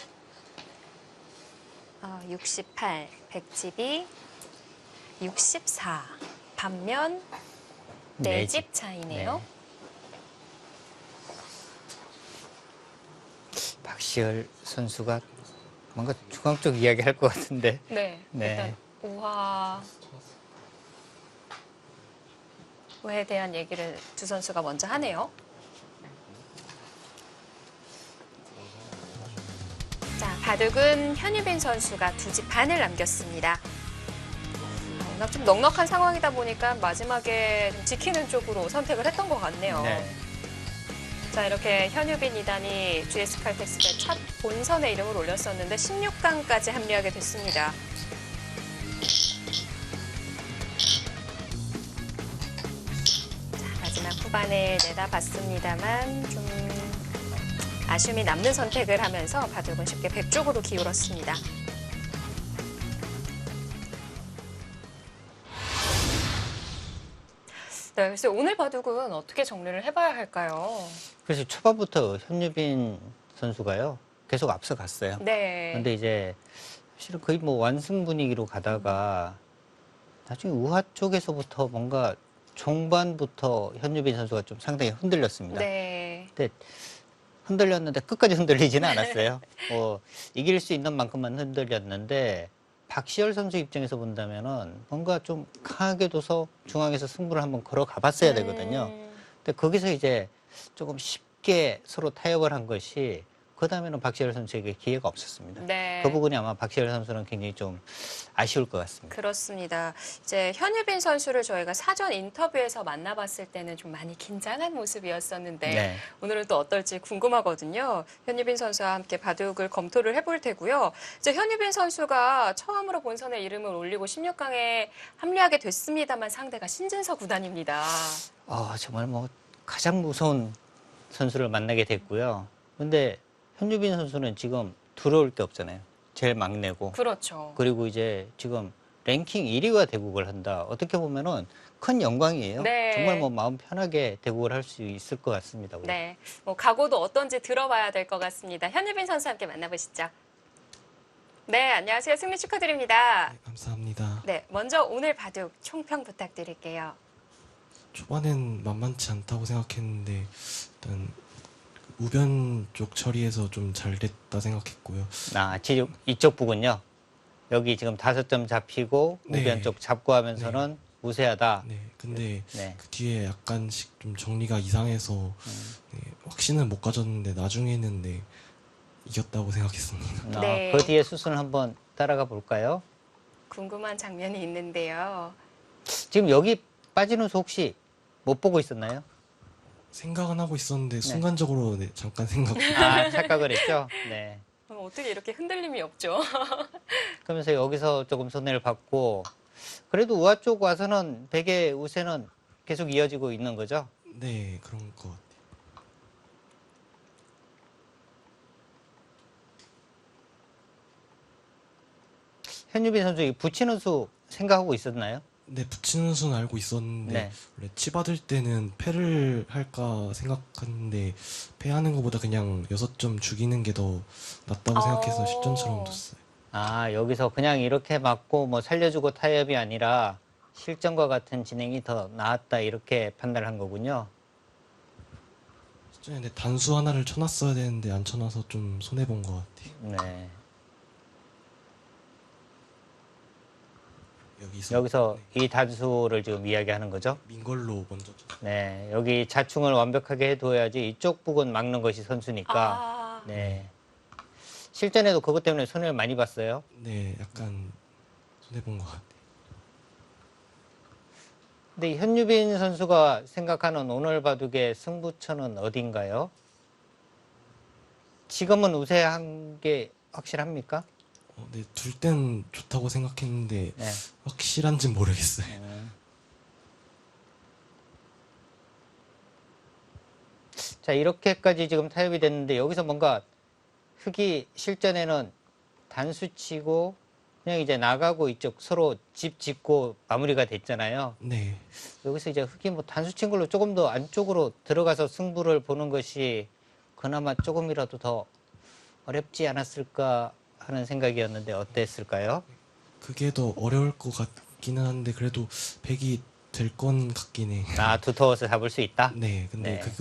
[SPEAKER 1] 68, 백집이 64. 반면
[SPEAKER 2] 네
[SPEAKER 1] 4집 차이네요.
[SPEAKER 2] 박시열 선수가 뭔가 중앙 쪽 이야기 할 것 같은데.
[SPEAKER 1] 네.
[SPEAKER 2] 네.
[SPEAKER 1] 일단 우화에 대한 얘기를 두 선수가 먼저 하네요. 자, 바둑은 현유빈 선수가 2집 반을 남겼습니다. 워낙 좀 넉넉한 상황이다 보니까 마지막에 좀 지키는 쪽으로 선택을 했던 것 같네요.
[SPEAKER 2] 네.
[SPEAKER 1] 자, 이렇게 현유빈 2단이 GS 칼텍스의 첫 본선에 이름을 올렸었는데 16강까지 합류하게 됐습니다. 자, 마지막 후반을 내다봤습니다만 좀 아쉬움이 남는 선택을 하면서 바둑은 쉽게 백쪽으로 기울었습니다. 네, 그래서 오늘 바둑은 어떻게 정리를 해봐야 할까요?
[SPEAKER 2] 그래서 초반부터 현유빈 선수가요 계속 앞서갔어요.
[SPEAKER 1] 네.
[SPEAKER 2] 근데 이제 사실은 거의 뭐 완승 분위기로 가다가 나중에 우하 쪽에서부터 뭔가 종반부터 현유빈 선수가 좀 상당히 흔들렸습니다.
[SPEAKER 1] 네.
[SPEAKER 2] 근데 흔들렸는데 끝까지 흔들리지는 않았어요. 이길 수 있는 만큼만 흔들렸는데 박시열 선수 입장에서 본다면은 뭔가 좀 강하게 둬서 중앙에서 승부를 한번 걸어가 봤어야 되거든요. 근데 거기서 이제 조금 쉽게 서로 타협을 한 것이 그 다음에는 박시열 선수에게 기회가 없었습니다.
[SPEAKER 1] 네.
[SPEAKER 2] 그 부분이 아마 박시열 선수는 굉장히 좀 아쉬울 것 같습니다.
[SPEAKER 1] 그렇습니다. 이제 현유빈 선수를 저희가 사전 인터뷰에서 만나봤을 때는 좀 많이 긴장한 모습이었었는데
[SPEAKER 2] 네.
[SPEAKER 1] 오늘은 또 어떨지 궁금하거든요. 현유빈 선수와 함께 바둑을 검토를 해볼 테고요. 이제 현유빈 선수가 처음으로 본선에 이름을 올리고 16강에 합류하게 됐습니다만 상대가 신진서 구단입니다.
[SPEAKER 2] 정말 뭐 가장 무서운 선수를 만나게 됐고요. 근데 현유빈 선수는 지금 들어올 게 없잖아요. 제일 막내고.
[SPEAKER 1] 그렇죠.
[SPEAKER 2] 그리고 이제 지금 랭킹 1위가 대국을 한다. 어떻게 보면은 큰 영광이에요.
[SPEAKER 1] 네.
[SPEAKER 2] 정말 뭐 마음 편하게 대국을 할 수 있을 것 같습니다. 우리.
[SPEAKER 1] 네, 뭐 각오도 어떤지 들어봐야 될 것 같습니다. 현유빈 선수 함께 만나보시죠. 네, 안녕하세요. 승리 축하드립니다.
[SPEAKER 3] 네, 감사합니다.
[SPEAKER 1] 네, 먼저 오늘 바둑 총평 부탁드릴게요.
[SPEAKER 3] 초반엔 만만치 않다고 생각했는데 일단 우변 쪽 처리해서 좀 잘 됐다 생각했고요.
[SPEAKER 2] 이쪽 부분요. 여기 지금 5점 잡히고
[SPEAKER 3] 네.
[SPEAKER 2] 우변 쪽 잡고 하면서는 우세하다.
[SPEAKER 3] 네, 근데
[SPEAKER 2] 네.
[SPEAKER 3] 그 뒤에 약간씩 좀 정리가 이상해서 네, 확신은 못 가졌는데 나중에는 네, 이겼다고 생각했습니다.
[SPEAKER 1] 네.
[SPEAKER 2] 그 뒤에 수순을 한번 따라가 볼까요?
[SPEAKER 1] 궁금한 장면이 있는데요.
[SPEAKER 2] 지금 여기 빠지는 수 혹시 못 보고 있었나요?
[SPEAKER 3] 생각은 하고 있었는데 순간적으로 네, 잠깐 생각.
[SPEAKER 2] 착각을 했죠? 네.
[SPEAKER 1] 어떻게 이렇게 흔들림이 없죠?
[SPEAKER 2] 그러면서 여기서 조금 손해를 받고 그래도 우하 쪽 와서는 백의 우세는 계속 이어지고 있는 거죠?
[SPEAKER 3] 네, 그런 것 같아요.
[SPEAKER 2] 현유빈 선수 이 붙이는 수 생각하고 있었나요?
[SPEAKER 3] 네, 붙이는 수는 알고 있었는데
[SPEAKER 2] 네.
[SPEAKER 3] 원래 치 받을 때는 패를 할까 생각했는데 패하는 것보다 그냥 6점 죽이는 게 더 낫다고 생각해서 10점처럼 뒀어요.
[SPEAKER 2] 아, 여기서 그냥 이렇게 맞고 뭐 살려주고 타협이 아니라 실전과 같은 진행이 더 나았다 이렇게 판단한 거군요.
[SPEAKER 3] 실전에 근데 단수 하나를 쳐놨어야 되는데 안 쳐놔서 좀 손해본 것 같아요.
[SPEAKER 2] 네.
[SPEAKER 3] 여기서
[SPEAKER 2] 이 단수를 지금 이야기하는 거죠?
[SPEAKER 3] 민 걸로 먼저 쳤어요.
[SPEAKER 2] 네. 여기 자충을 완벽하게 해둬야지 이쪽 부분 막는 것이 선수니까.
[SPEAKER 1] 아,
[SPEAKER 2] 네. 실전에도 그것 때문에 손해를 많이 봤어요.
[SPEAKER 3] 네, 약간 손해본 것 같아요.
[SPEAKER 2] 근데 이 현유빈 선수가 생각하는 오늘 바둑의 승부처는 어딘가요? 지금은 우세한 게 확실합니까?
[SPEAKER 3] 네, 둘 땐 좋다고 생각했는데
[SPEAKER 2] 네.
[SPEAKER 3] 확실한진 모르겠어요.
[SPEAKER 2] 자, 이렇게까지 지금 타협이 됐는데 여기서 뭔가 흑이 실전에는 단수치고 그냥 이제 나가고 이쪽 서로 집 짓고 마무리가 됐잖아요.
[SPEAKER 3] 네,
[SPEAKER 2] 여기서 이제 흑이 뭐 단수친 걸로 조금 더 안쪽으로 들어가서 승부를 보는 것이 그나마 조금이라도 더 어렵지 않았을까 하는 생각이었는데 어땠을까요?
[SPEAKER 3] 그게 더 어려울 것 같기는 한데 그래도 100이 될 건 같긴 해.
[SPEAKER 2] 아, 두터워서 잡을 수 있다?
[SPEAKER 3] 네, 근데
[SPEAKER 2] 네.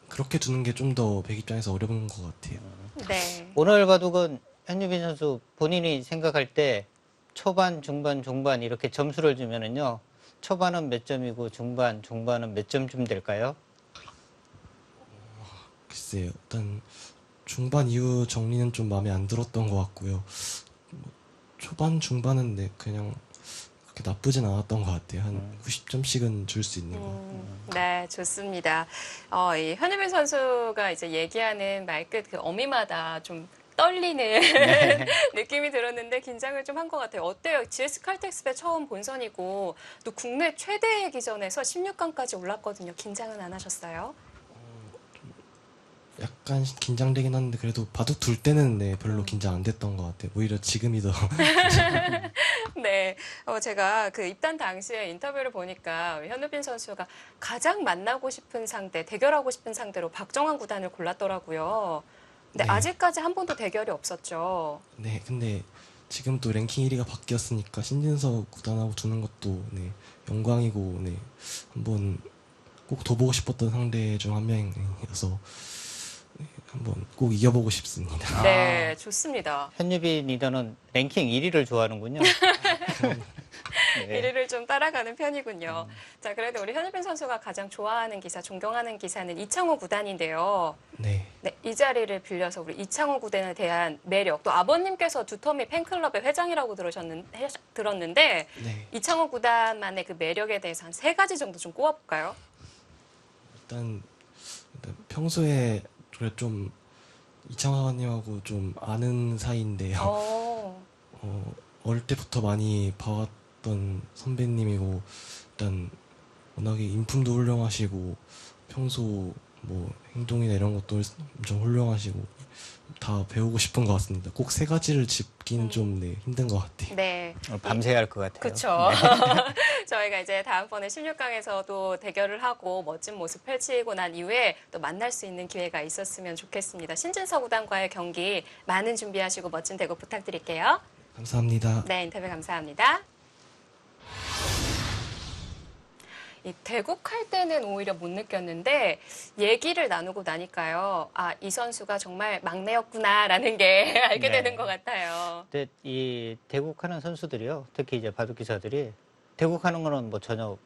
[SPEAKER 3] 그렇게 두는 게 좀 더 100 입장에서 어려운 것 같아요.
[SPEAKER 1] 네.
[SPEAKER 2] 오늘 바둑은 현유빈 선수 본인이 생각할 때 초반, 중반, 종반 이렇게 점수를 주면은요. 초반은 몇 점이고 중반, 종반은 몇 점쯤 될까요?
[SPEAKER 3] 글쎄요, 일단 중반 이후 정리는 좀 마음에 안 들었던 것 같고요. 뭐 초반, 중반은 네, 그냥 그렇게 나쁘진 않았던 것 같아요. 한 90점씩은 줄 수 있는 것 같아요.
[SPEAKER 1] 네, 좋습니다. 이 현우빈 선수가 이제 얘기하는 말끝 그 어미마다 좀 떨리는 느낌이 들었는데 긴장을 좀 한 것 같아요. 어때요? GS 칼텍스배 처음 본선이고 또 국내 최대 기전에서 16강까지 올랐거든요. 긴장은 안 하셨어요?
[SPEAKER 3] 약간 긴장되긴 하는데 그래도 바둑 둘 때는 네, 별로 긴장 안 됐던 것 같아요. 오히려 지금이 더
[SPEAKER 1] 네, 제가 그 입단 당시에 인터뷰를 보니까 현우빈 선수가 가장 만나고 싶은 상대, 대결하고 싶은 상대로 박정환 구단을 골랐더라고요. 근데
[SPEAKER 3] 네.
[SPEAKER 1] 아직까지 한 번도 대결이 없었죠.
[SPEAKER 3] 네, 근데 지금 또 랭킹 1위가 바뀌었으니까 신진석 구단하고 두는 것도 네, 영광이고 네, 한번 꼭 둬보고 싶었던 상대 중 한 명이어서 네, 한번 꼭 이겨보고 싶습니다.
[SPEAKER 1] 네, 좋습니다.
[SPEAKER 2] 현유빈 리더는 랭킹 1위를 좋아하는군요. 네.
[SPEAKER 1] 1위를 좀 따라가는 편이군요. 자, 그래도 우리 현우빈 선수가 가장 좋아하는 기사, 존경하는 기사는 이창호 구단인데요.
[SPEAKER 3] 네,
[SPEAKER 1] 네, 이 자리를 빌려서 우리 이창호 구단에 대한 매력, 또 아버님께서 두터미 팬클럽의 회장이라고 들었는데
[SPEAKER 3] 네.
[SPEAKER 1] 이창호 구단만의 그 매력에 대해서 한 3가지 정도 좀 꼽아볼까요?
[SPEAKER 3] 일단 평소에 그래 좀 이창화님하고 좀 아는 사이인데요. 어릴 때부터 많이 봐왔던 선배님이고 일단 워낙에 인품도 훌륭하시고 평소 뭐 행동이나 이런 것도 엄청 훌륭하시고 다 배우고 싶은 것 같습니다. 꼭 3가지를 짚기는 좀 네, 힘든 것 같아요.
[SPEAKER 1] 네.
[SPEAKER 2] 밤새야 할 것 같아요.
[SPEAKER 1] 그렇죠. 저희가 이제 다음번에 16강에서도 대결을 하고 멋진 모습 펼치고 난 이후에 또 만날 수 있는 기회가 있었으면 좋겠습니다. 신진서 구단과의 경기 많은 준비하시고 멋진 대국 부탁드릴게요.
[SPEAKER 3] 감사합니다.
[SPEAKER 1] 네, 인터뷰 감사합니다. 이 대국할 때는 오히려 못 느꼈는데 얘기를 나누고 나니까요. 아, 이 선수가 정말 막내였구나라는 게 알게
[SPEAKER 2] 네.
[SPEAKER 1] 되는 것 같아요.
[SPEAKER 2] 근데 이 대국하는 선수들이요. 특히 이제 바둑 기사들이 대국하는 거는 뭐 전혀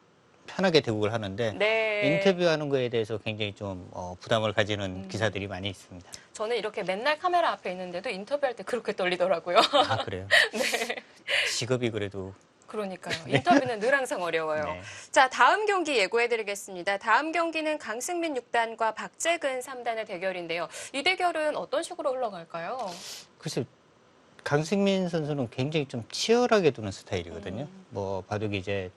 [SPEAKER 2] 편하게 대국을 하는데
[SPEAKER 1] 네.
[SPEAKER 2] 인터뷰하는 거에 대해서 굉장히 좀 부담을 가지는 기사들이 많이 있습니다.
[SPEAKER 1] 저는 이렇게 맨날 카메라 앞에 있는데도 인터뷰할 때 그렇게 떨리더라고요.
[SPEAKER 2] 아, 그래요?
[SPEAKER 1] 네.
[SPEAKER 2] 직업이 그래도
[SPEAKER 1] 그러니까요. 인터뷰는 늘 항상 어려워요.
[SPEAKER 2] 네.
[SPEAKER 1] 자, 다음 경기 예고해드리겠습니다. 다음 경기는 강승민 6단과 박재근 3단의 대결인데요. 이 대결은 어떤 식으로 흘러갈까요?
[SPEAKER 2] 글쎄 강승민 선수는 굉장히 좀 치열하게 두는 스타일이거든요. 뭐 바둑이 이제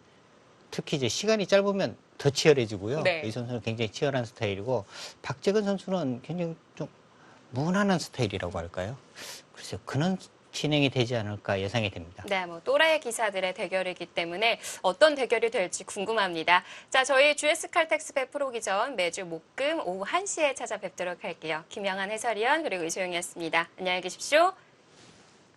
[SPEAKER 2] 특히 이제 시간이 짧으면 더 치열해지고요.
[SPEAKER 1] 네.
[SPEAKER 2] 이 선수는 굉장히 치열한 스타일이고 박재근 선수는 굉장히 좀 무난한 스타일이라고 할까요? 글쎄요, 그런 진행이 되지 않을까 예상이 됩니다.
[SPEAKER 1] 네, 뭐 또래 기사들의 대결이기 때문에 어떤 대결이 될지 궁금합니다. 자, 저희 GS 칼텍스배 프로기전 매주 목금 오후 1시에 찾아뵙도록 할게요. 김영한 해설위원 그리고 이소영이었습니다. 안녕히 계십시오.